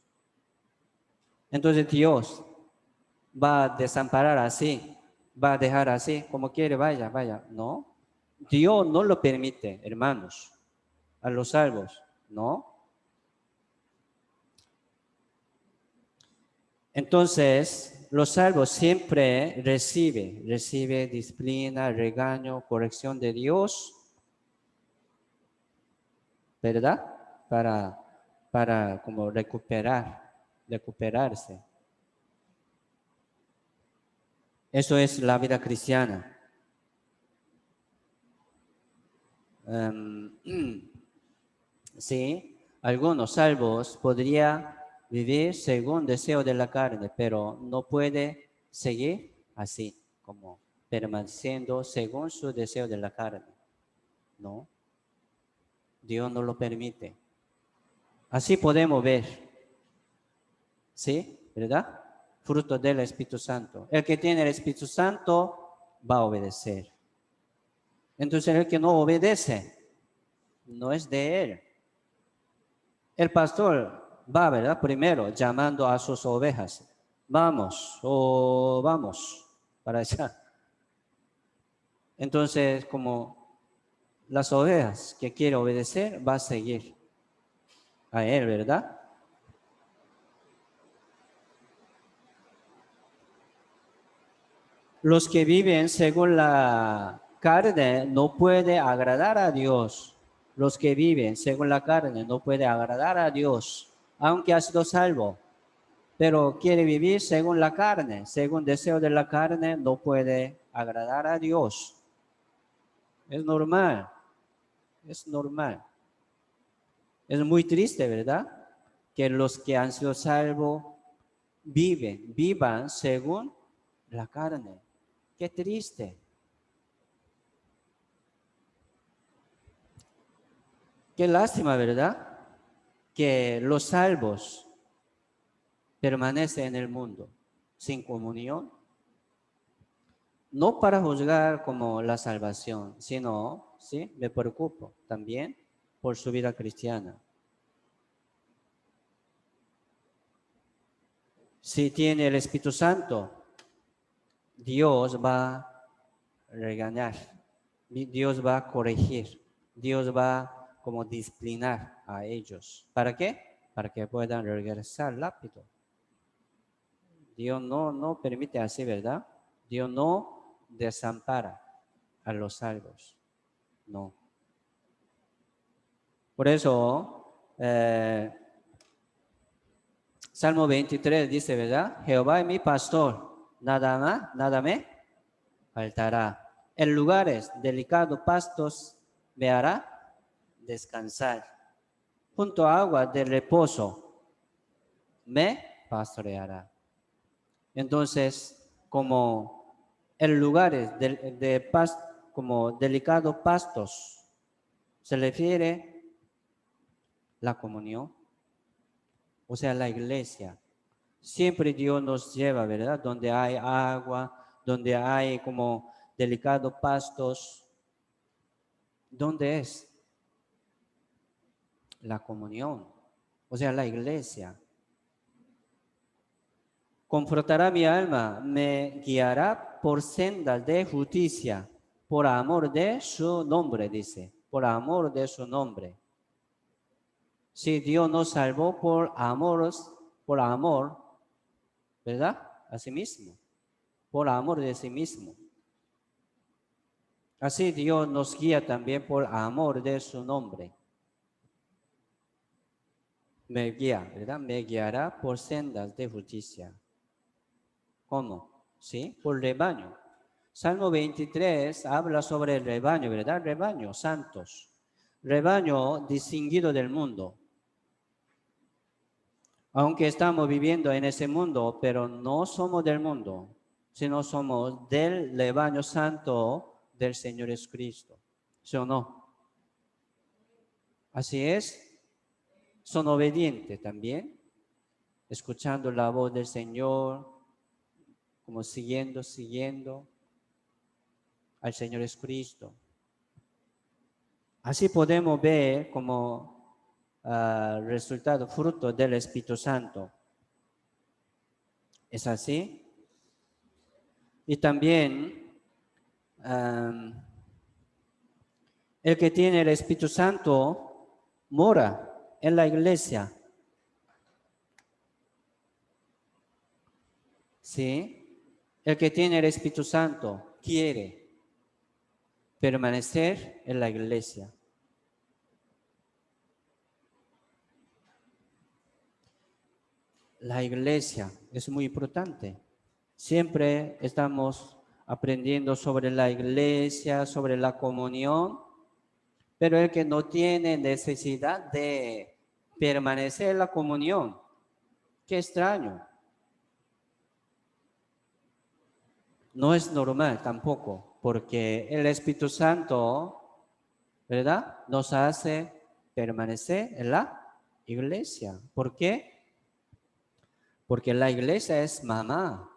Entonces Dios va a desamparar así, va a dejar así, como quiere, vaya, vaya. No, Dios no lo permite, hermanos, a los salvos, no. Entonces, los salvos siempre recibe disciplina, regaño, corrección de Dios, ¿verdad? Para como recuperarse. Eso es la vida cristiana. Sí, algunos salvos podrían vivir según deseo de la carne, pero no puede seguir así, como permaneciendo según su deseo de la carne. No, Dios no lo permite. Así podemos ver, ¿sí? ¿Verdad? Fruto del Espíritu Santo. El que tiene el Espíritu Santo va a obedecer. Entonces el que no obedece no es de él. El pastor va, ¿verdad? Primero llamando a sus ovejas. Vamos, vamos para allá. Entonces, como las ovejas que quiere obedecer, va a seguir a él, ¿verdad? Los que viven según la carne no pueden agradar a Dios. Los que viven según la carne no pueden agradar a Dios, aunque ha sido salvo. Pero quiere vivir según la carne, según deseo de la carne, no puede agradar a Dios. Es normal, es normal. Es muy triste, ¿verdad? Que los que han sido salvos vivan según la carne. Qué triste. Qué lástima, ¿verdad? Que los salvos permanecen en el mundo sin comunión. No para juzgar como la salvación, sino, ¿sí? Me preocupo también por su vida cristiana. Si tiene el Espíritu Santo, Dios va a regañar, Dios va a corregir, Dios va como disciplinar a ellos. ¿Para qué? Para que puedan regresar rápido. Dios no permite así, ¿verdad? Dios no desampara a los salvos. No. Por eso, Salmo 23 dice, ¿verdad? Jehová es mi pastor, nada me faltará. En lugares delicados pastos me hará descansar. Junto a agua de reposo me pastoreará. Entonces, como en lugares como delicados pastos, se refiere la comunión, o sea, la iglesia. Siempre Dios nos lleva, ¿verdad? Donde hay agua, donde hay como delicados pastos. ¿Dónde es? La comunión, o sea, la iglesia. Confortará mi alma, me guiará por sendas de justicia, por amor de su nombre, dice, por amor de su nombre. Si Dios nos salvó por amor, ¿verdad? A sí mismo, por amor de sí mismo. Así Dios nos guía también por amor de su nombre. Me guía, ¿verdad? Me guiará por sendas de justicia. ¿Cómo? ¿Sí? Por rebaño. Salmo 23 habla sobre el rebaño, ¿verdad? Rebaño, santos. Rebaño distinguido del mundo. Aunque estamos viviendo en ese mundo, pero no somos del mundo, sino somos del rebaño santo del Señor Jesucristo. ¿Sí o no? Así es. Son obedientes también, escuchando la voz del Señor, como siguiendo al Señor Jesucristo. Así podemos ver como resultado, fruto del Espíritu Santo. ¿Es así? Y también el que tiene el Espíritu Santo mora en la iglesia. ¿Sí? El que tiene el Espíritu Santo quiere permanecer en la iglesia. La iglesia es muy importante. Siempre estamos aprendiendo sobre la iglesia, sobre la comunión, pero el que no tiene necesidad de permanecer en la comunión, qué extraño. No es normal tampoco, porque el Espíritu Santo, ¿verdad? Nos hace permanecer en la iglesia. ¿Por qué? Porque la iglesia es mamá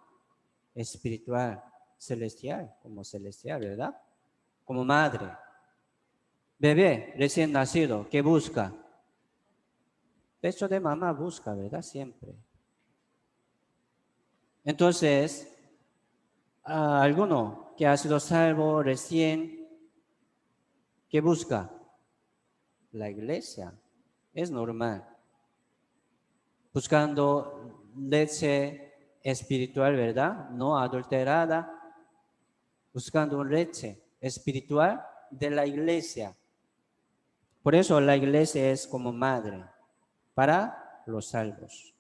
espiritual, celestial, como celestial, ¿verdad? Como madre. Bebé recién nacido, ¿qué busca? Pecho de mamá busca, ¿verdad? Siempre. Entonces, alguno que ha sido salvo recién, ¿qué busca? La iglesia. Es normal. Buscando leche espiritual, ¿verdad? No adulterada. Buscando leche espiritual de la iglesia. Por eso la iglesia es como madre para los salvos.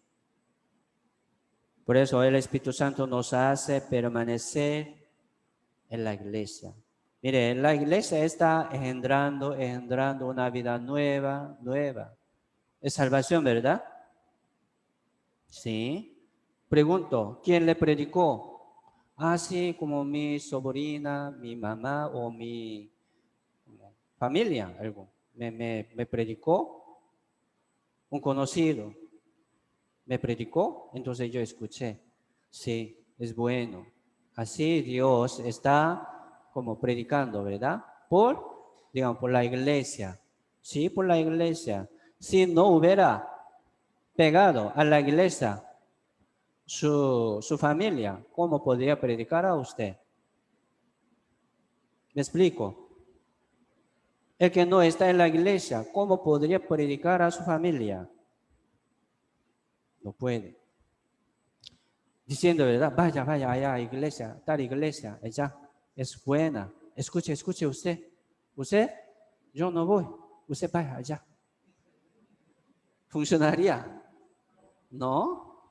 Por eso el Espíritu Santo nos hace permanecer en la iglesia. Mire, la iglesia está engendrando una vida nueva. Es salvación, ¿verdad? Sí. Pregunto, ¿quién le predicó? Así como mi sobrina, mi mamá o mi familia, algo. Me predicó un conocido. Me predicó, entonces yo escuché. Sí, es bueno. Así Dios está como predicando, ¿verdad? Digamos, por la iglesia. Sí, por la iglesia. Si no hubiera pegado a la iglesia su familia, ¿cómo podría predicar a usted? ¿Me explico? El que no está en la iglesia, ¿cómo podría predicar a su familia? No puede. Diciendo, ¿verdad? Vaya allá, iglesia, tal iglesia, allá, es buena. Escuche usted. Usted, yo no voy. Usted vaya allá. ¿Funcionaría? No.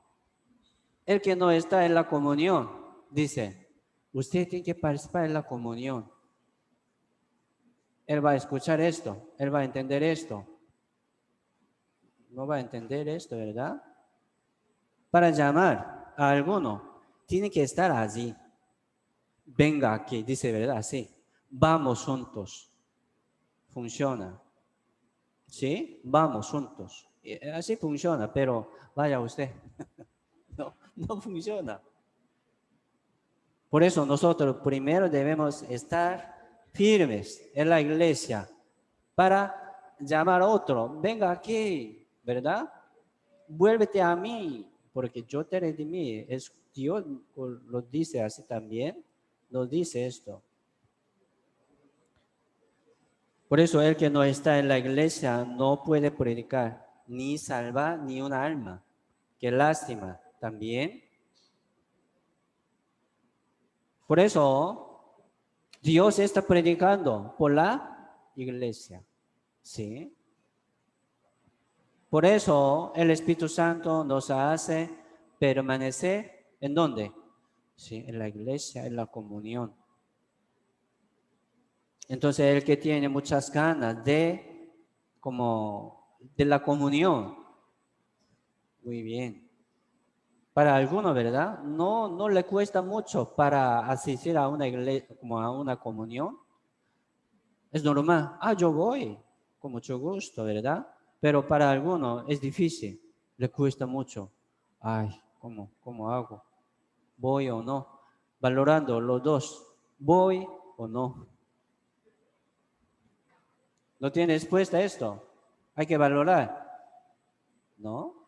El que no está en la comunión, dice, usted tiene que participar en la comunión. Él va a escuchar esto, él va a entender esto. No va a entender esto, ¿verdad? Para llamar a alguno, tiene que estar allí. venga aquí, dice, ¿verdad? Sí. Vamos juntos. Funciona. ¿Sí? Vamos juntos. Así funciona, pero vaya usted. No, no funciona. Por eso nosotros primero debemos estar firmes en la iglesia para llamar a otro. Venga aquí, ¿verdad? Vuélvete a mí, porque yo te redimí. Es Dios lo dice así también. Nos dice esto. Por eso el que no está en la iglesia no puede predicar, ni salvar ni una alma. Qué lástima también. Por eso Dios está predicando por la iglesia. ¿Sí? Por eso el Espíritu Santo nos hace permanecer ¿en dónde? Sí, en la iglesia, en la comunión. Entonces el que tiene muchas ganas de la comunión, muy bien. Para algunos, ¿verdad? No le cuesta mucho para asistir a una iglesia, como a una comunión. Es normal. Yo voy con mucho gusto, ¿verdad? Pero para algunos es difícil, le cuesta mucho. Ay, ¿cómo hago? ¿Voy o no? Valorando los dos, ¿voy o no? ¿No tiene respuesta a esto? Hay que valorar, ¿no?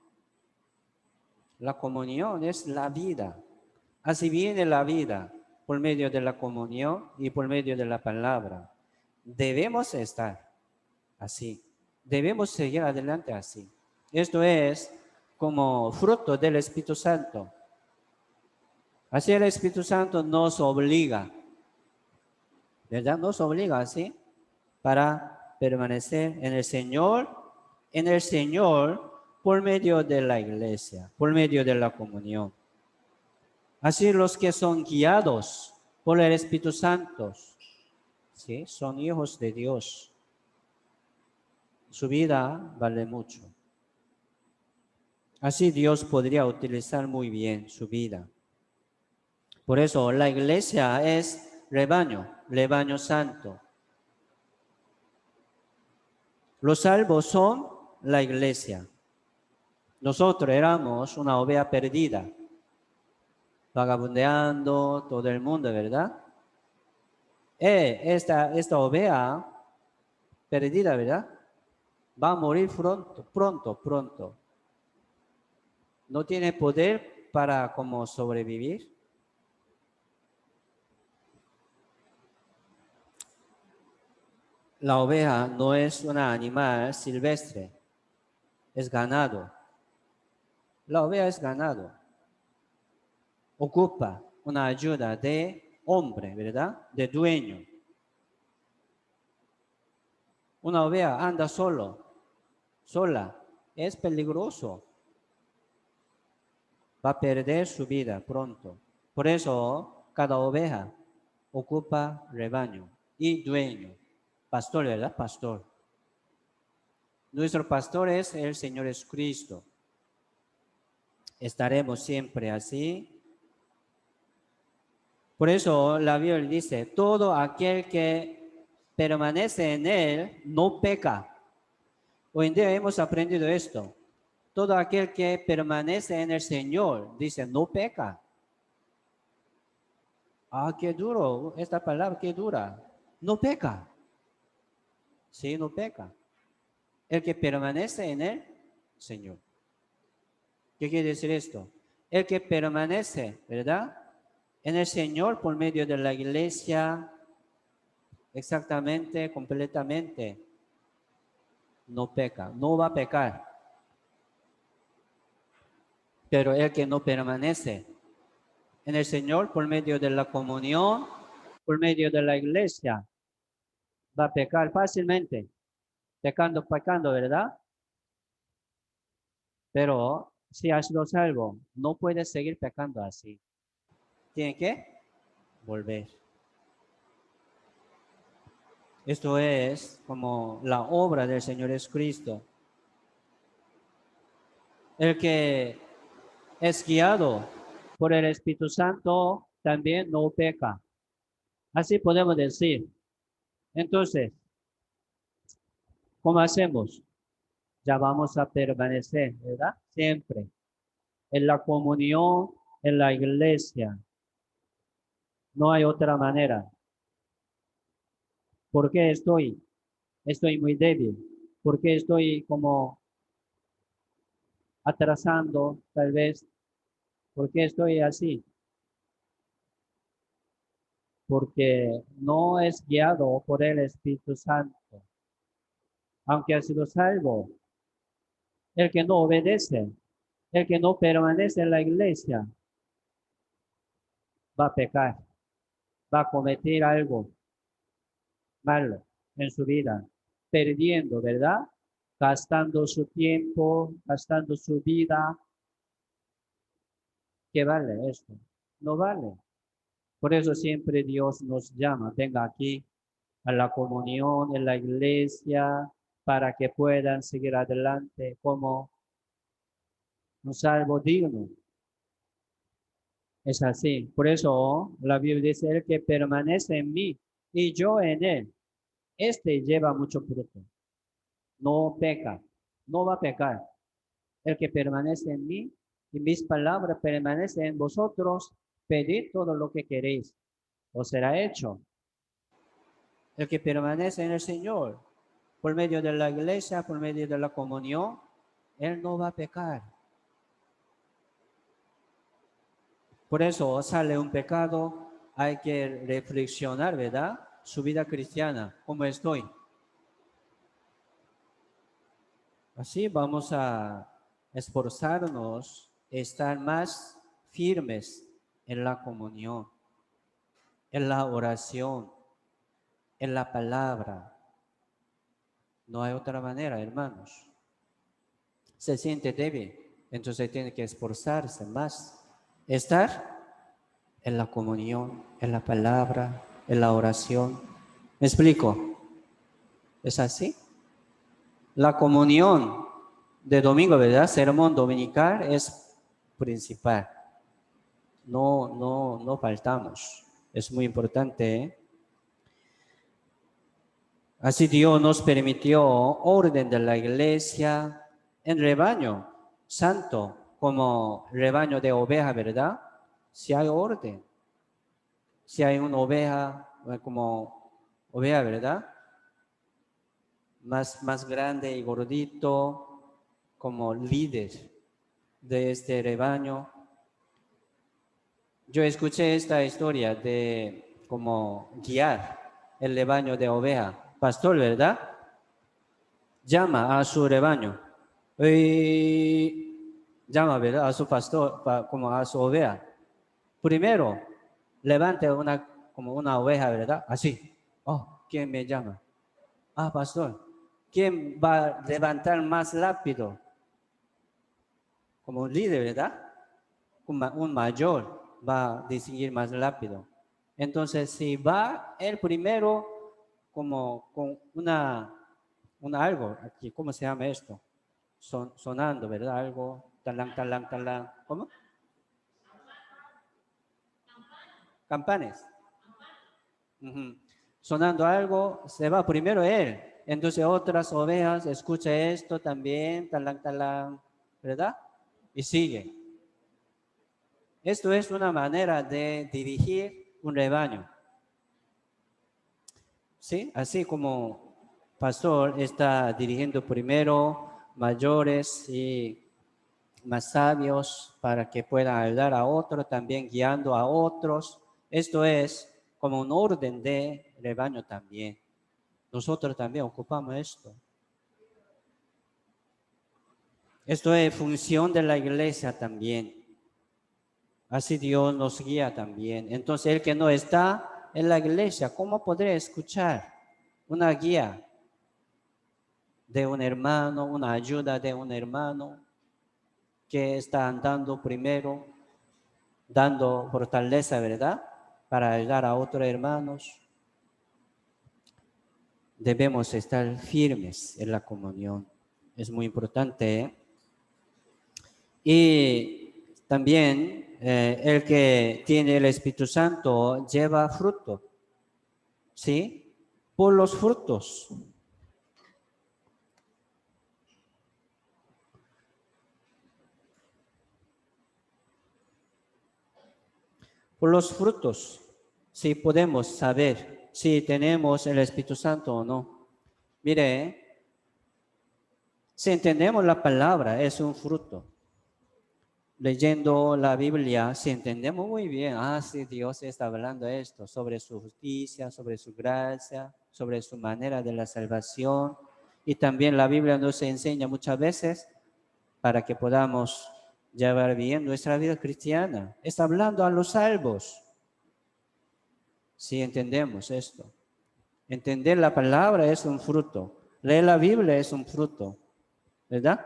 La comunión es la vida. Así viene la vida, por medio de la comunión y por medio de la palabra. Debemos estar así. Debemos seguir adelante así. Esto es como fruto del Espíritu Santo. Así el Espíritu Santo nos obliga, ¿verdad? Nos obliga así para permanecer en el Señor por medio de la iglesia, por medio de la comunión. Así los que son guiados por el Espíritu Santo, ¿sí? Son hijos de Dios. Su vida vale mucho. Así Dios podría utilizar muy bien su vida. Por eso la iglesia es rebaño santo. Los salvos son la iglesia. Nosotros éramos una oveja perdida, vagabundeando todo el mundo, ¿verdad? Esta oveja perdida, ¿verdad? Va a morir pronto. No tiene poder para como sobrevivir. La oveja no es un animal silvestre, es ganado. La oveja es ganado. Ocupa una ayuda de hombre, ¿verdad? De dueño. Una oveja anda sola. Es peligroso. Va a perder su vida pronto. Por eso, cada oveja ocupa rebaño y dueño. Pastor, ¿verdad? Pastor. Nuestro pastor es el Señor Jesucristo. Estaremos siempre así. Por eso la Biblia dice, todo aquel que permanece en Él no peca. Hoy en día hemos aprendido esto. Todo aquel que permanece en el Señor, dice, no peca. Qué duro, esta palabra, qué dura. No peca. Sí, no peca. El que permanece en el Señor. ¿Qué quiere decir esto? El que permanece, ¿verdad? En el Señor por medio de la iglesia, exactamente, completamente, no peca, no va a pecar. Pero el que no permanece en el Señor por medio de la comunión, por medio de la iglesia, va a pecar fácilmente, pecando, ¿verdad? Pero si has sido salvo, no puedes seguir pecando así. Tiene que volver. Esto es como la obra del Señor Jesucristo. El que es guiado por el Espíritu Santo también no peca. Así podemos decir. Entonces, ¿cómo hacemos? Ya vamos a permanecer, ¿verdad? Siempre en la comunión, en la iglesia. No hay otra manera. ¿Por qué estoy muy débil? ¿Por qué estoy como atrasando, tal vez? ¿Por qué estoy así? Porque no es guiado por el Espíritu Santo. Aunque ha sido salvo, el que no obedece, el que no permanece en la iglesia, va a pecar, va a cometer algo malo en su vida, perdiendo, ¿verdad? Gastando su tiempo, gastando su vida. ¿Qué vale esto? No vale. Por eso siempre Dios nos llama, venga aquí a la comunión en la iglesia para que puedan seguir adelante como un salvo digno. Es así. Por eso la Biblia dice, el que permanece en mí y yo en él, este lleva mucho fruto. No peca, no va a pecar. El que permanece en mí y mis palabras permanecen en vosotros, pedid todo lo que queréis, os será hecho. El que permanece en el Señor, por medio de la iglesia, por medio de la comunión, él no va a pecar. Por eso sale un pecado, hay que reflexionar, ¿verdad? Su vida cristiana, ¿cómo estoy? Así vamos a esforzarnos, estar más firmes en la comunión, en la oración, en la palabra. No hay otra manera, hermanos. Se siente débil, entonces tiene que esforzarse más. Estar en la comunión, en la palabra, en la oración. ¿Me explico? ¿Es así? La comunión de domingo, ¿verdad? Sermón dominical es principal. No faltamos. Es muy importante, ¿eh? Así Dios nos permitió orden de la iglesia en rebaño santo, como rebaño de oveja, ¿verdad? Si hay orden, si hay una oveja como oveja, ¿verdad? Más grande y gordito, como líder de este rebaño. Yo escuché esta historia de cómo guiar el rebaño de oveja. Pastor, ¿verdad? Llama a su rebaño. Llama, ¿verdad? A su pastor, como a su oveja. Primero, levante como una oveja, ¿verdad? Así. Oh, ¿quién me llama? Ah, pastor. ¿Quién va a levantar más rápido? Como un líder, ¿verdad? Un mayor va a distinguir más rápido. Entonces, si va el primero como con algo, aquí, ¿cómo se llama esto? Sonando, ¿verdad? Algo, talán, talán, talán. ¿Cómo? Campanes. Uh-huh. Sonando algo, se va primero él. Entonces otras ovejas escuchan esto también, talán, talán, ¿verdad? Y sigue. Esto es una manera de dirigir un rebaño. ¿Sí? Así como pastor está dirigiendo primero mayores y más sabios para que puedan ayudar a otros, también guiando a otros. Esto es como un orden de rebaño también. Nosotros también ocupamos esto. Esto es función de la iglesia también. Así Dios nos guía también. Entonces, el que no está en la iglesia, ¿cómo podría escuchar una guía de un hermano, una ayuda de un hermano que está andando primero, dando fortaleza, ¿verdad? Para ayudar a otros hermanos? Debemos estar firmes en la comunión. Es muy importante, ¿eh? Y también el que tiene el Espíritu Santo lleva fruto. ¿Sí? Por los frutos. Por los frutos, sí podemos saber si tenemos el Espíritu Santo o no. Mire, si entendemos la palabra, es un fruto. Leyendo la Biblia, si entendemos muy bien, sí, Dios está hablando esto, sobre su justicia, sobre su gracia, sobre su manera de la salvación. Y también la Biblia nos enseña muchas veces para que podamos llevar bien nuestra vida cristiana. Está hablando a los salvos. Si entendemos esto. Entender la palabra es un fruto. Leer la Biblia es un fruto. ¿Verdad?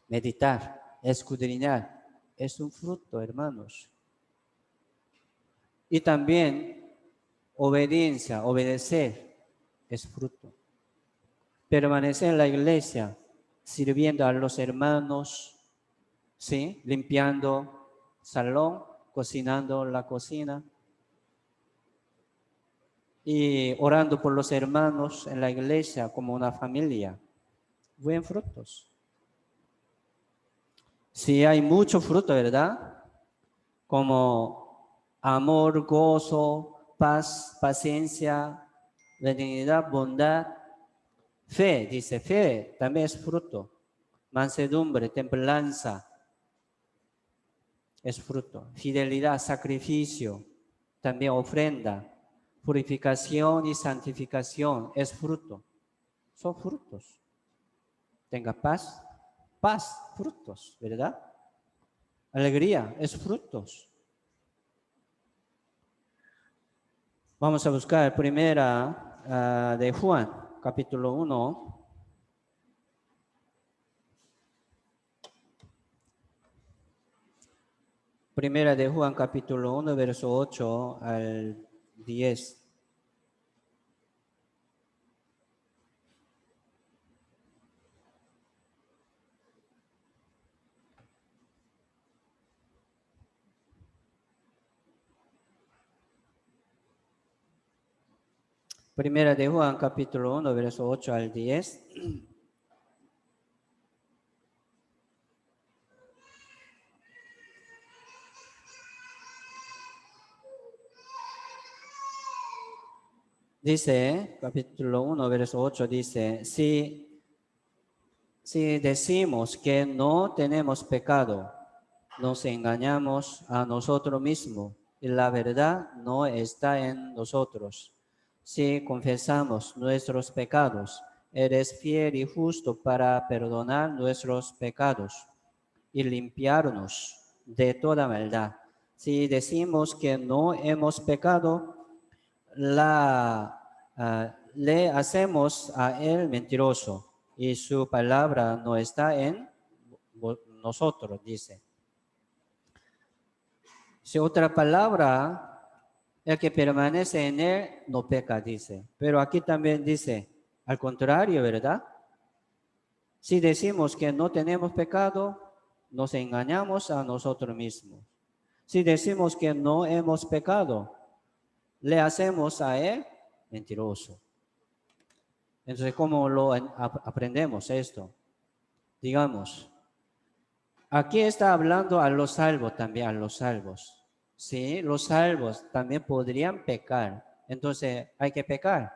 Meditar, escudriñar, es un fruto, hermanos. Y también obediencia, obedecer, es fruto. Permanecer en la iglesia, sirviendo a los hermanos, ¿sí? Limpiando salón, cocinando la cocina y orando por los hermanos en la iglesia como una familia. Buen frutos. Si hay mucho fruto, ¿verdad? Como amor, gozo, paz, paciencia, benignidad, bondad, fe, dice fe, también es fruto. Mansedumbre, templanza, es fruto. Fidelidad, sacrificio, también ofrenda. Purificación y santificación es fruto. Son frutos. Tenga paz, paz, frutos, ¿verdad? Alegría, es frutos. Vamos a buscar primera de Juan, capítulo 1. Primera de Juan, capítulo 1, verso 8 al 10. Primera de Juan, capítulo 1, verso 8 al 10. Dice, capítulo 1, verso 8, dice, si decimos que no tenemos pecado, nos engañamos a nosotros mismos y la verdad no está en nosotros. Si confesamos nuestros pecados, eres fiel y justo para perdonar nuestros pecados y limpiarnos de toda maldad. Si decimos que no hemos pecado, le hacemos a él mentiroso y su palabra no está en nosotros, dice. Si otra palabra, el que permanece en él no peca, dice. Pero aquí también dice, al contrario, ¿verdad? Si decimos que no tenemos pecado, nos engañamos a nosotros mismos. Si decimos que no hemos pecado, le hacemos a él mentiroso. Entonces, ¿cómo lo aprendemos esto? Digamos, aquí está hablando a los salvos también, a los salvos. Sí, los salvos también podrían pecar. Entonces, ¿hay que pecar?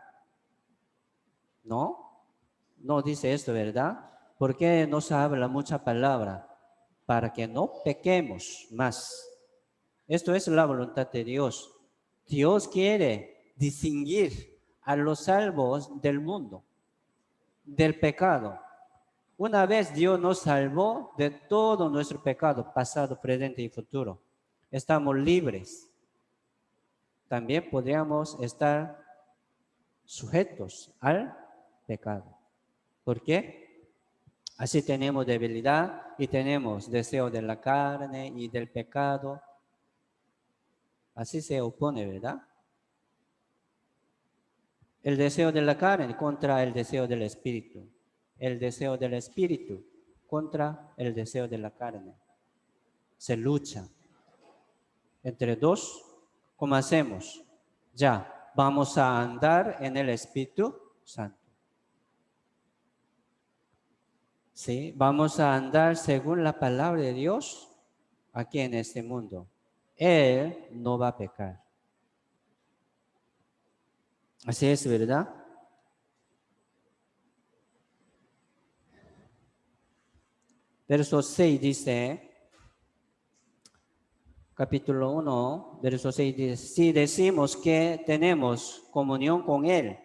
¿No? No dice esto, ¿verdad? ¿Por qué nos habla mucha palabra? Para que no pequemos más. Esto es la voluntad de Dios. Dios quiere distinguir a los salvos del mundo, del pecado. Una vez Dios nos salvó de todo nuestro pecado, pasado, presente y futuro. Estamos libres. También podríamos estar sujetos al pecado. ¿Por qué? Así tenemos debilidad y tenemos deseo de la carne y del pecado. Así se opone, ¿verdad? El deseo de la carne contra el deseo del espíritu. El deseo del espíritu contra el deseo de la carne. Se lucha. Entre dos, ¿cómo hacemos? Ya, vamos a andar en el Espíritu Santo. ¿Sí? Vamos a andar según la palabra de Dios aquí en este mundo. Él no va a pecar. Así es, ¿verdad? Verso 6 dice, capítulo 1, verso 6 dice, si decimos que tenemos comunión con Él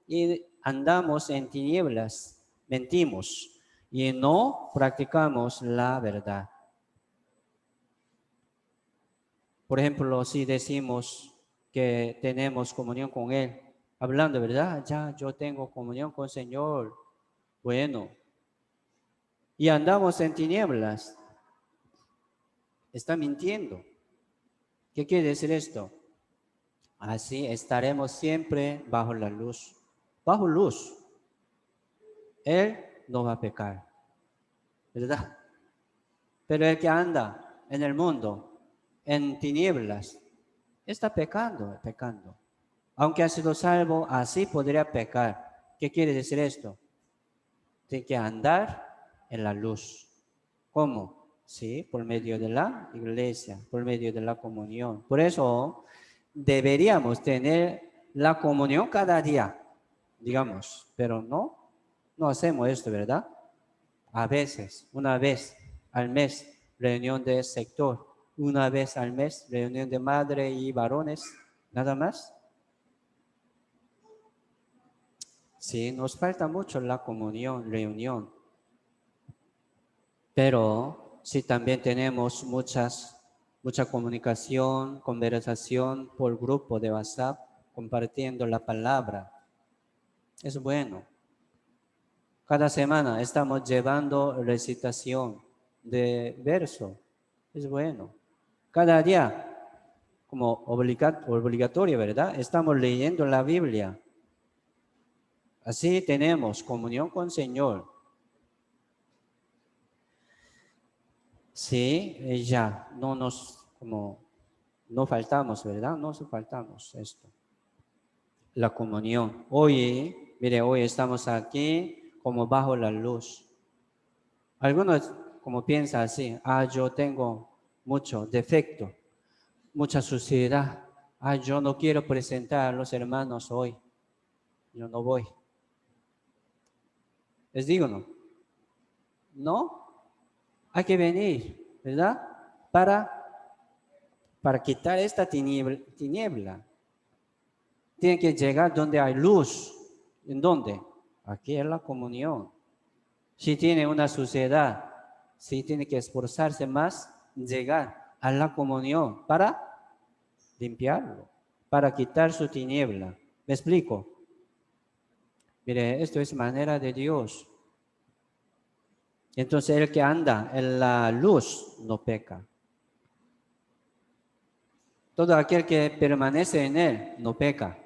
y andamos en tinieblas, mentimos y no practicamos la verdad. Por ejemplo, si decimos que tenemos comunión con Él, hablando, ¿verdad? Ya, yo tengo comunión con el Señor. Bueno, y andamos en tinieblas, está mintiendo. ¿Qué quiere decir esto? Así estaremos siempre bajo la luz. Bajo luz. Él no va a pecar, ¿verdad? Pero el que anda en el mundo, en tinieblas, está pecando, pecando. Aunque ha sido salvo, así podría pecar. ¿Qué quiere decir esto? Tiene que andar en la luz. ¿Cómo? Sí, por medio de la iglesia, por medio de la comunión. Por eso deberíamos tener la comunión cada día, digamos, pero no hacemos esto, ¿verdad? A veces, una vez al mes, reunión de sector, una vez al mes, reunión de madre y varones, nada más. Sí, nos falta mucho la comunión, reunión. Pero sí también tenemos mucha comunicación, conversación por grupo de WhatsApp, compartiendo la palabra. Es bueno. Cada semana estamos llevando recitación de verso. Es bueno. Cada día, como obligatorio, ¿verdad? Estamos leyendo la Biblia. Así tenemos comunión con el Señor. Sí, ya, no faltamos, ¿verdad? No faltamos esto. La comunión. Hoy, mire, hoy estamos aquí como bajo la luz. Algunos como piensan así, yo tengo mucho defecto, mucha suciedad. Yo no quiero presentar a los hermanos hoy. Yo no voy. ¿Les digo no? No, hay que venir, ¿verdad? Para quitar esta tiniebla. Tiene que llegar donde hay luz. ¿En dónde? Aquí es la comunión. Si tiene una suciedad, si tiene que esforzarse más, llegar a la comunión para limpiarlo, para quitar su tiniebla. ¿Me explico? Mire, esto es manera de Dios. Entonces el que anda en la luz no peca. Todo aquel que permanece en él no peca.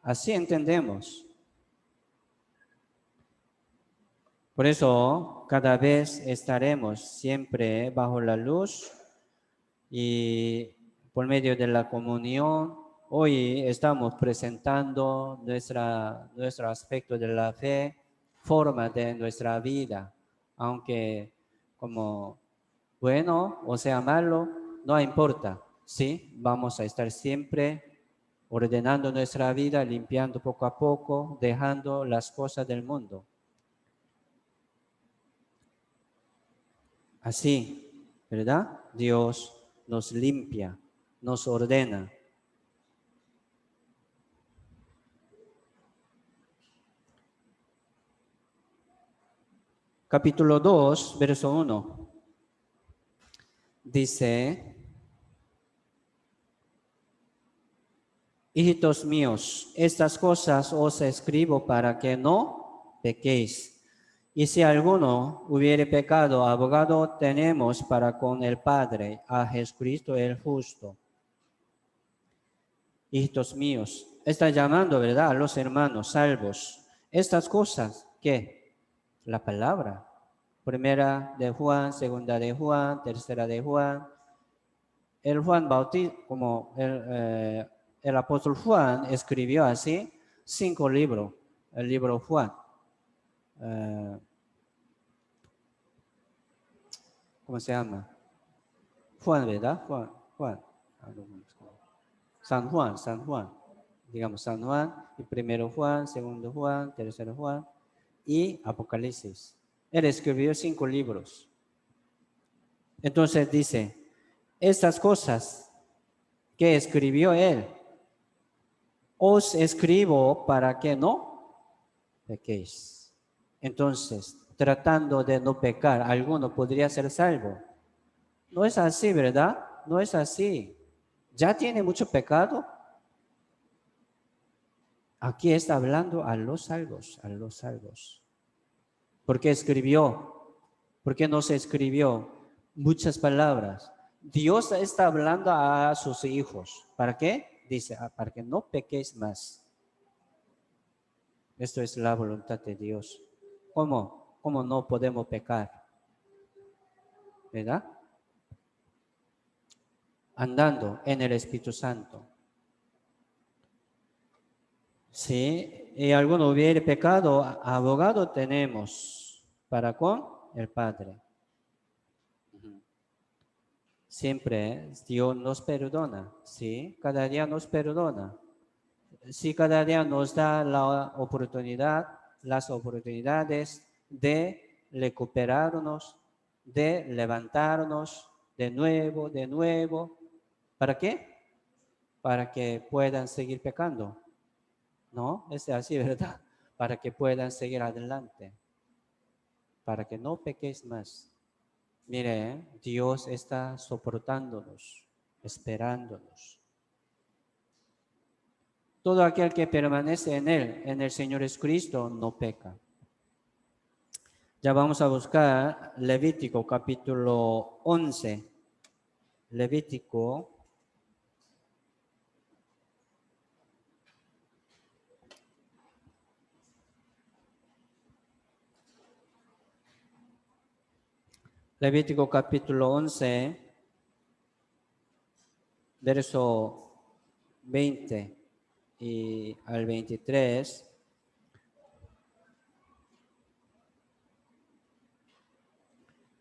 Así entendemos. Por eso cada vez estaremos siempre bajo la luz y por medio de la comunión. Hoy estamos presentando nuestro aspecto de la fe, forma de nuestra vida, aunque como bueno o sea malo, no importa, ¿sí? Vamos a estar siempre ordenando nuestra vida, limpiando poco a poco, dejando las cosas del mundo. Así, ¿verdad? Dios nos limpia, nos ordena. Capítulo 2, verso 1. Dice, hijitos míos, estas cosas os escribo para que no pequéis. Y si alguno hubiere pecado, abogado tenemos para con el Padre, a Jesucristo el justo. Hijitos míos, está llamando, ¿verdad?, a los hermanos salvos. Estas cosas, ¿qué? La palabra. Primera de Juan, segunda de Juan, tercera de Juan. El Juan Bautista, como el el apóstol Juan escribió así 5 libros. El libro Juan. ¿Cómo se llama? Juan, ¿verdad? Juan. San Juan. Digamos, San Juan, y primero Juan, segundo Juan, tercero Juan y Apocalipsis. Él escribió 5 libros. Entonces dice, estas cosas que escribió él, os escribo para que no pequéis. Entonces, tratando de no pecar, alguno podría ser salvo. No es así, ¿verdad? No es así. ¿Ya tiene mucho pecado? Aquí está hablando a los salvos, a los salvos. ¿Por qué escribió? ¿Por qué no se escribió muchas palabras? Dios está hablando a sus hijos. ¿Para qué? Dice, para que no pequéis más. Esto es la voluntad de Dios. ¿Cómo? ¿Cómo no podemos pecar? ¿Verdad? Andando en el Espíritu Santo. Si alguno hubiere pecado, abogado tenemos para con el Padre. Siempre Dios nos perdona, ¿sí? Cada día nos perdona. Sí, cada día nos da la oportunidad, las oportunidades de recuperarnos, de levantarnos de nuevo. ¿Para qué? Para que puedan seguir pecando. ¿No? Es así, ¿verdad? Para que puedan seguir adelante. Para que no pequéis más. Mire, Dios está soportándonos, esperándonos. Todo aquel que permanece en Él, en el Señor Jesucristo, no peca. Ya vamos a buscar Levítico capítulo 11. Levítico capítulo 11, verso 20 y al 23.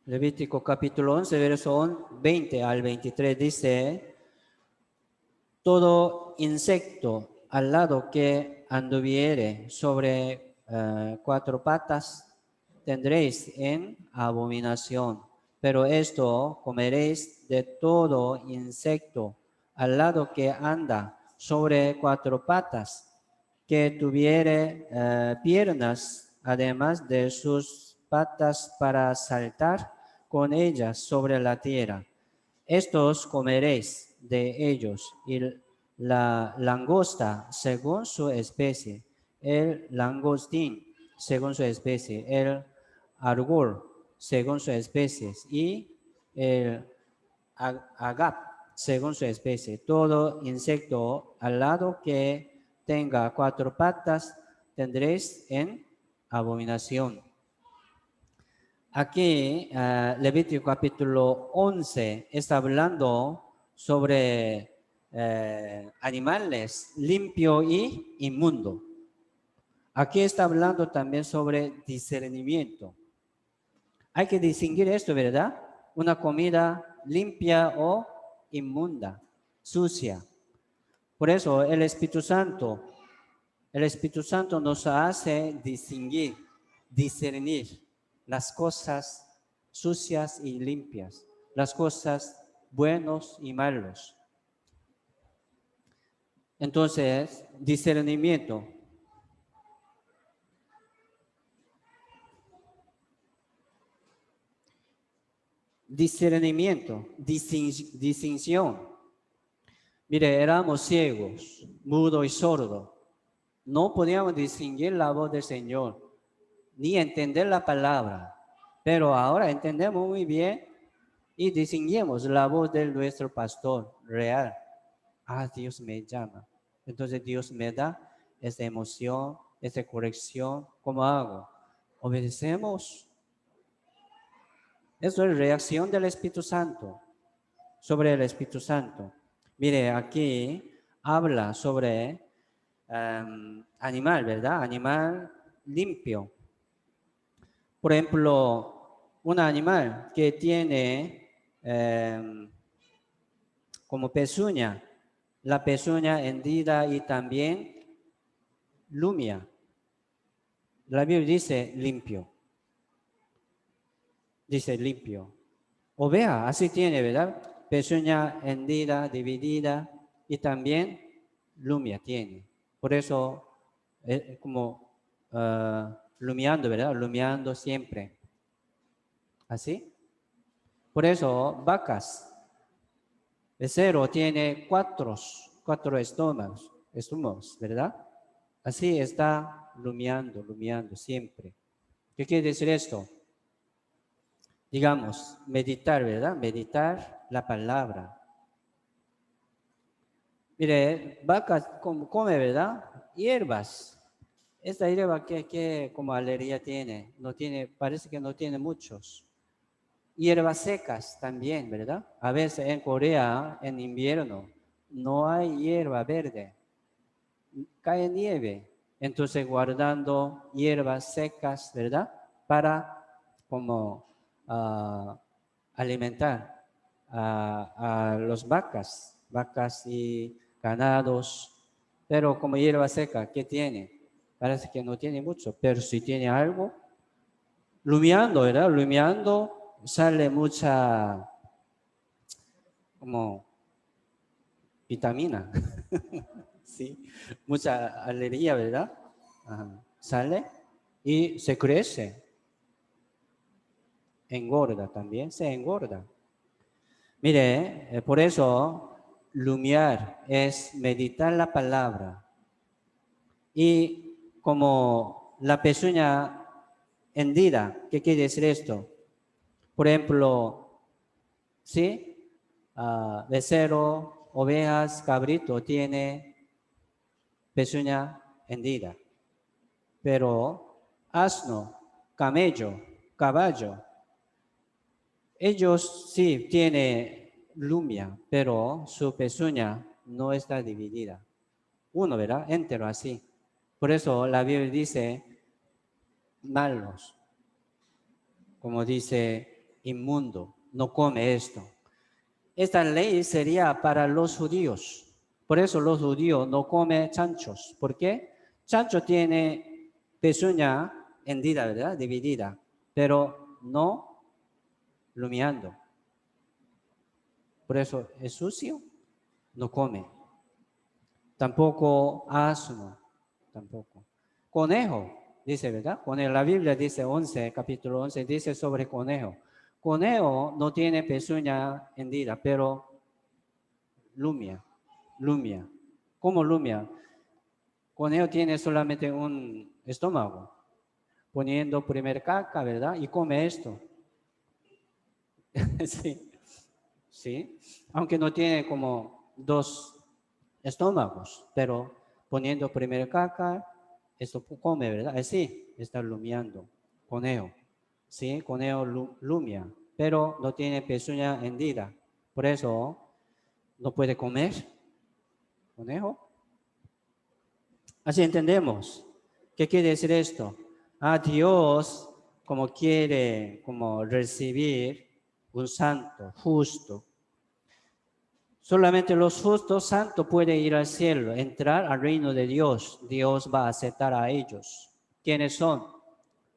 Levítico capítulo 11, verso 20 al 23 dice, todo insecto alado que anduviere sobre 4 patas tendréis en abominación, pero esto comeréis de todo insecto alado que anda sobre 4 patas, que tuviere piernas, además de sus patas para saltar con ellas sobre la tierra. Estos comeréis de ellos, y la langosta según su especie, el langostín según su especie, el argur según su especie, y el agap según su especie. Todo insecto alado que tenga 4 patas tendréis en abominación. Aquí, Levítico capítulo 11 está hablando sobre animales limpio y inmundo. Aquí está hablando también sobre discernimiento. Hay que distinguir esto, ¿verdad? Una comida limpia o inmunda, sucia. Por eso el Espíritu Santo nos hace distinguir, discernir las cosas sucias y limpias, las cosas buenos y malos. Entonces, discernimiento. Discernimiento, distinción. Mire, éramos ciegos, mudos y sordos. No podíamos distinguir la voz del Señor, ni entender la palabra. Pero ahora entendemos muy bien y distinguimos la voz de nuestro pastor real. Dios me llama. Entonces Dios me da esta emoción, esta corrección. ¿Cómo hago? Obedecemos. Eso es reacción del Espíritu Santo, sobre el Espíritu Santo. Mire, aquí habla sobre animal, ¿verdad? Animal limpio. Por ejemplo, un animal que tiene como pezuña, la pezuña hendida y también lumia. La Biblia dice limpio. Dice limpio. Oveja, así tiene, ¿verdad? Pezuña hendida, dividida y también lumia tiene. Por eso es como lumiando, ¿verdad? Lumiando siempre. ¿Así? Por eso vacas, becerro tiene cuatro estómagos, ¿verdad? Así está lumiando siempre. ¿Qué quiere decir esto? Digamos, meditar, ¿verdad? Meditar la palabra. Mire, vacas come, ¿verdad? Hierbas. Esta hierba que como alergia tiene, parece que no tiene muchos. Hierbas secas también, ¿verdad? A veces en Corea, en invierno, no hay hierba verde. Cae nieve. Entonces guardando hierbas secas, ¿verdad? Para como alimentar a los vacas y ganados. Pero como hierba seca, ¿qué tiene? Parece que no tiene mucho, pero si tiene algo, lumiando, ¿verdad? Lumiando sale mucha como vitamina, sí, mucha alegría, ¿verdad? Ajá. Sale y se crece, engorda también, se engorda. Mire, por eso lumiar es meditar la palabra y como la pezuña hendida, ¿qué quiere decir esto? Por ejemplo, ¿sí? Becerro, ovejas, cabrito tiene pezuña hendida, pero asno, camello, caballo, ellos sí tienen lumia, pero su pezuña no está dividida. Uno, ¿verdad? Entero así. Por eso la Biblia dice malos, como dice inmundo, no come esto. Esta ley sería para los judíos. Por eso los judíos no comen chanchos. ¿Por qué? Chancho tiene pezuña hendida, ¿verdad? Dividida, pero no lumiando. Por eso es sucio, no come. Tampoco asno, tampoco. Conejo, dice, ¿verdad? Conejo, la Biblia dice 11, capítulo 11, dice sobre conejo. Conejo no tiene pezuña hendida, pero lumia. ¿Cómo lumia? Conejo tiene solamente un estómago, poniendo primer caca, ¿verdad? Y come esto. Sí, sí. Aunque no tiene como dos estómagos, pero poniendo primer caca, esto come, ¿verdad? Así está lumiando. Conejo, ¿sí? Conejo lumia, pero no tiene pezuña hendida. Por eso no puede comer. Conejo. Así entendemos. ¿Qué quiere decir esto? Dios como quiere como recibir un santo, justo. Solamente los justos santos pueden ir al cielo, entrar al reino de Dios. Dios va a aceptar a ellos. ¿Quiénes son?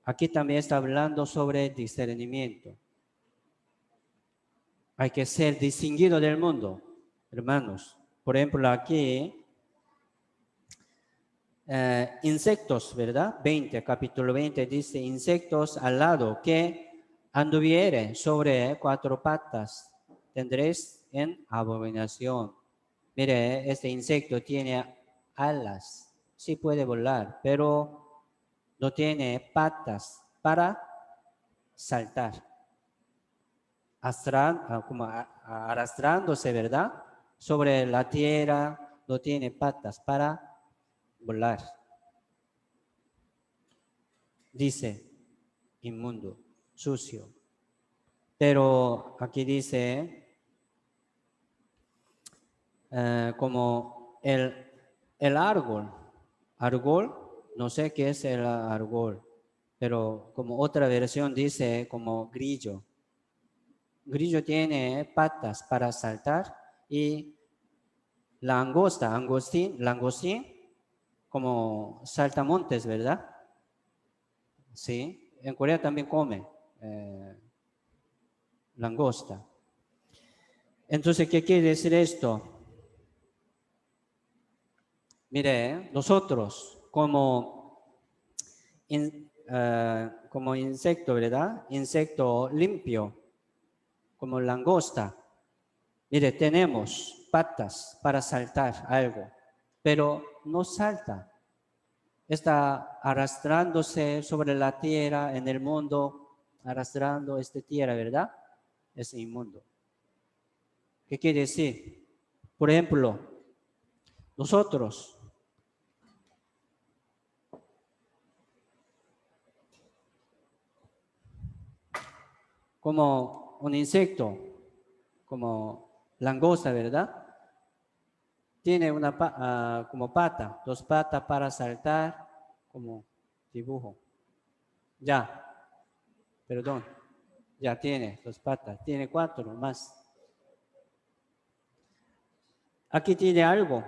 Aquí también está hablando sobre discernimiento. Hay que ser distinguido del mundo, hermanos. Por ejemplo, aquí insectos, ¿verdad? Capítulo 20 dice, insectos al lado que anduvieren sobre cuatro patas, tendréis en abominación. Mire, este insecto tiene alas, sí puede volar, pero no tiene patas para saltar, como arrastrándose, ¿verdad? Sobre la tierra, no tiene patas para volar. Dice, inmundo, sucio. Pero aquí dice, como el, el árbol, no sé qué es el árbol, pero como otra versión dice como grillo. Grillo tiene patas para saltar y langostín, como saltamontes, ¿verdad? Sí, en Corea también come langosta. Entonces, ¿qué quiere decir esto? Mire, nosotros como insecto, ¿verdad? Insecto limpio, como langosta. Mire, tenemos patas para saltar algo, pero no salta. Está arrastrándose sobre la tierra, en el mundo, arrastrando esta tierra, ¿verdad? Es inmundo. ¿Qué quiere decir? Por ejemplo, nosotros, como un insecto, como langosta, ¿verdad? Tiene como pata, dos patas para saltar, como dibujo. Ya, perdón, ya tiene dos patas, tiene cuatro más. Aquí tiene algo,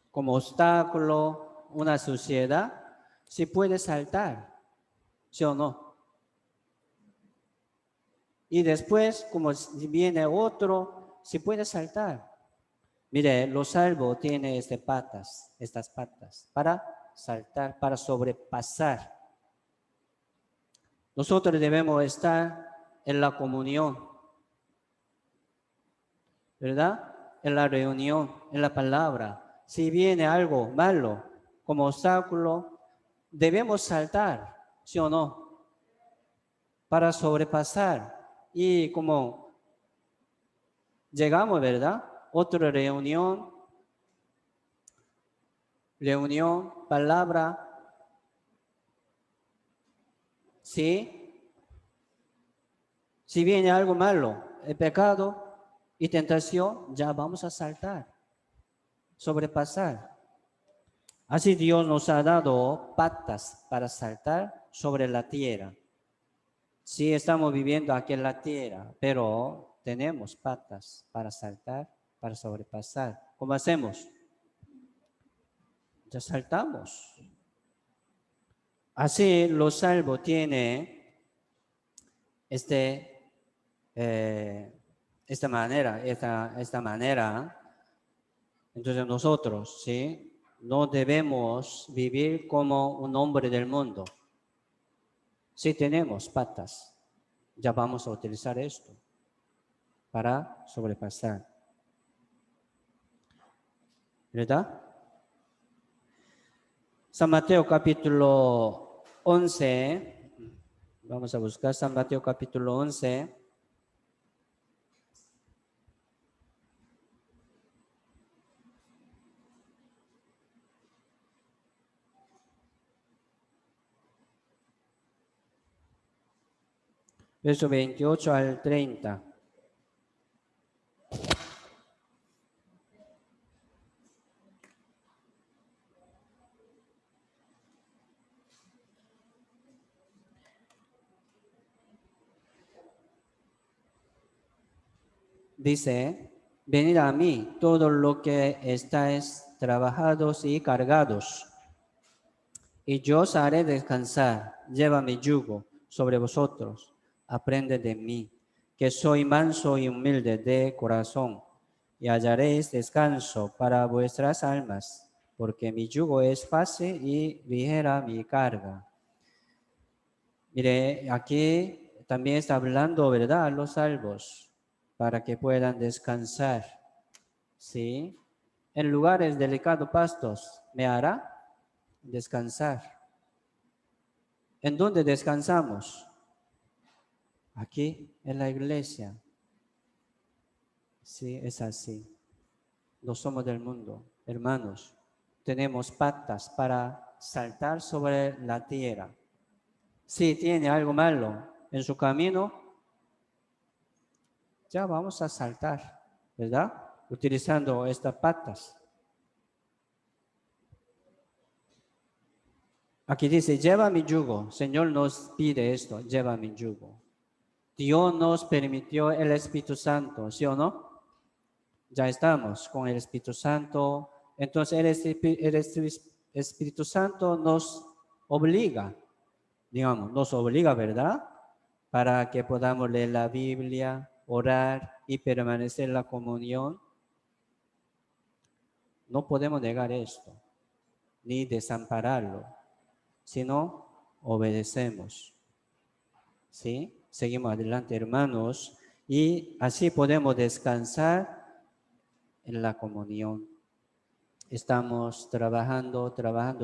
como obstáculo, una suciedad, si puede saltar, ¿sí o no? Y después, como si viene otro, si puede saltar. Mire, los salvos tienen estas patas, para saltar, para sobrepasar. Nosotros debemos estar en la comunión, ¿verdad? En la reunión, en la palabra. Si viene algo malo como obstáculo, debemos saltar, ¿sí o no? Para sobrepasar. Y como llegamos, ¿verdad? Otra reunión, palabra, ¿sí? Si viene algo malo, el pecado y tentación, ya vamos a saltar, sobrepasar. Así Dios nos ha dado patas para saltar sobre la tierra. Sí, estamos viviendo aquí en la tierra, pero tenemos patas para saltar, para sobrepasar. ¿Cómo hacemos? Ya saltamos. Así los salvos tienen este, esta manera. Entonces nosotros, ¿sí? No debemos vivir como un hombre del mundo. Si tenemos patas, ya vamos a utilizar esto para sobrepasar. ¿Verdad? San Mateo capítulo 11. Vamos a buscar San Mateo capítulo 11. Verso 28 al 30. Dice, venid a mí, todos los que estáis trabajados y cargados, y yo os haré descansar. Lleva mi yugo sobre vosotros, aprende de mí, que soy manso y humilde de corazón, y hallaréis descanso para vuestras almas, porque mi yugo es fácil y ligera mi carga. Mire, aquí también está hablando, ¿verdad?, los salvos, para que puedan descansar, ¿sí? En lugares delicados pastos me hará descansar. ¿En dónde descansamos? Aquí, en la iglesia. Sí, es así. No somos del mundo, hermanos. Tenemos patas para saltar sobre la tierra. Si tiene algo malo en su camino, ya vamos a saltar, ¿verdad? utilizando estas patas. Aquí dice, lleva mi yugo. Señor nos pide esto, lleva mi yugo. Dios nos permitió el Espíritu Santo, ¿sí o no? Ya estamos con el Espíritu Santo. Entonces el Espíritu Santo nos obliga, digamos, nos obliga, ¿verdad? Para que podamos leer la Biblia, orar y permanecer en la comunión. No podemos negar esto, ni desampararlo, sino obedecemos. ¿Sí? Seguimos adelante, hermanos, y así podemos descansar en la comunión. Estamos trabajando,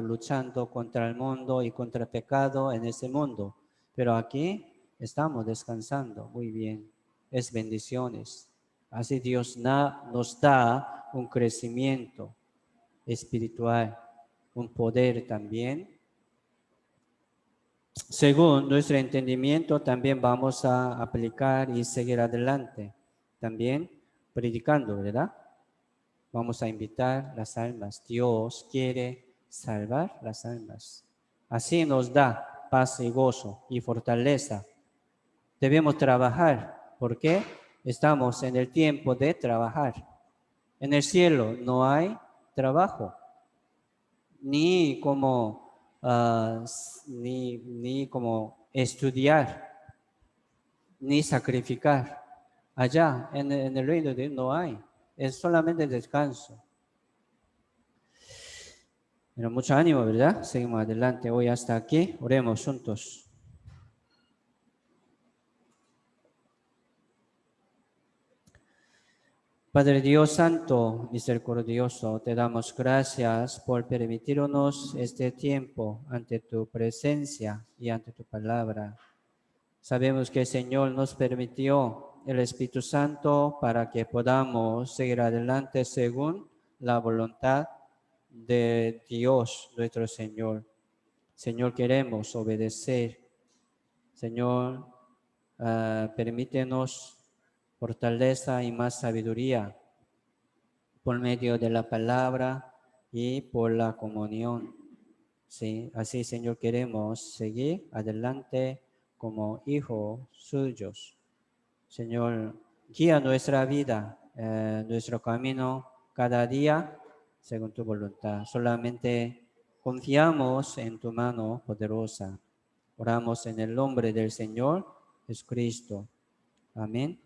luchando contra el mundo y contra el pecado en ese mundo, pero aquí estamos descansando muy bien. Es bendiciones. Así Dios nos da un crecimiento espiritual, un poder también. Según nuestro entendimiento, también vamos a aplicar y seguir adelante. También predicando, ¿verdad? Vamos a invitar las almas. Dios quiere salvar las almas. Así nos da paz y gozo y fortaleza. Debemos trabajar. ¿Por qué? Estamos en el tiempo de trabajar. En el cielo no hay trabajo, ni como, ni como estudiar, ni sacrificar. Allá en el reino de Dios no hay. Es solamente descanso. Pero mucho ánimo, ¿verdad? Seguimos adelante. Hoy hasta aquí. Oremos juntos. Padre Dios Santo, misericordioso, te damos gracias por permitirnos este tiempo ante tu presencia y ante tu palabra. Sabemos que el Señor nos permitió el Espíritu Santo para que podamos seguir adelante según la voluntad de Dios, nuestro Señor. Señor, queremos obedecer. Señor, permítenos fortaleza y más sabiduría por medio de la palabra y por la comunión. Sí, así, Señor, queremos seguir adelante como hijos suyos. Señor, guía nuestra vida, nuestro camino cada día según tu voluntad. Solamente confiamos en tu mano poderosa. Oramos en el nombre del Señor Jesucristo. Amén.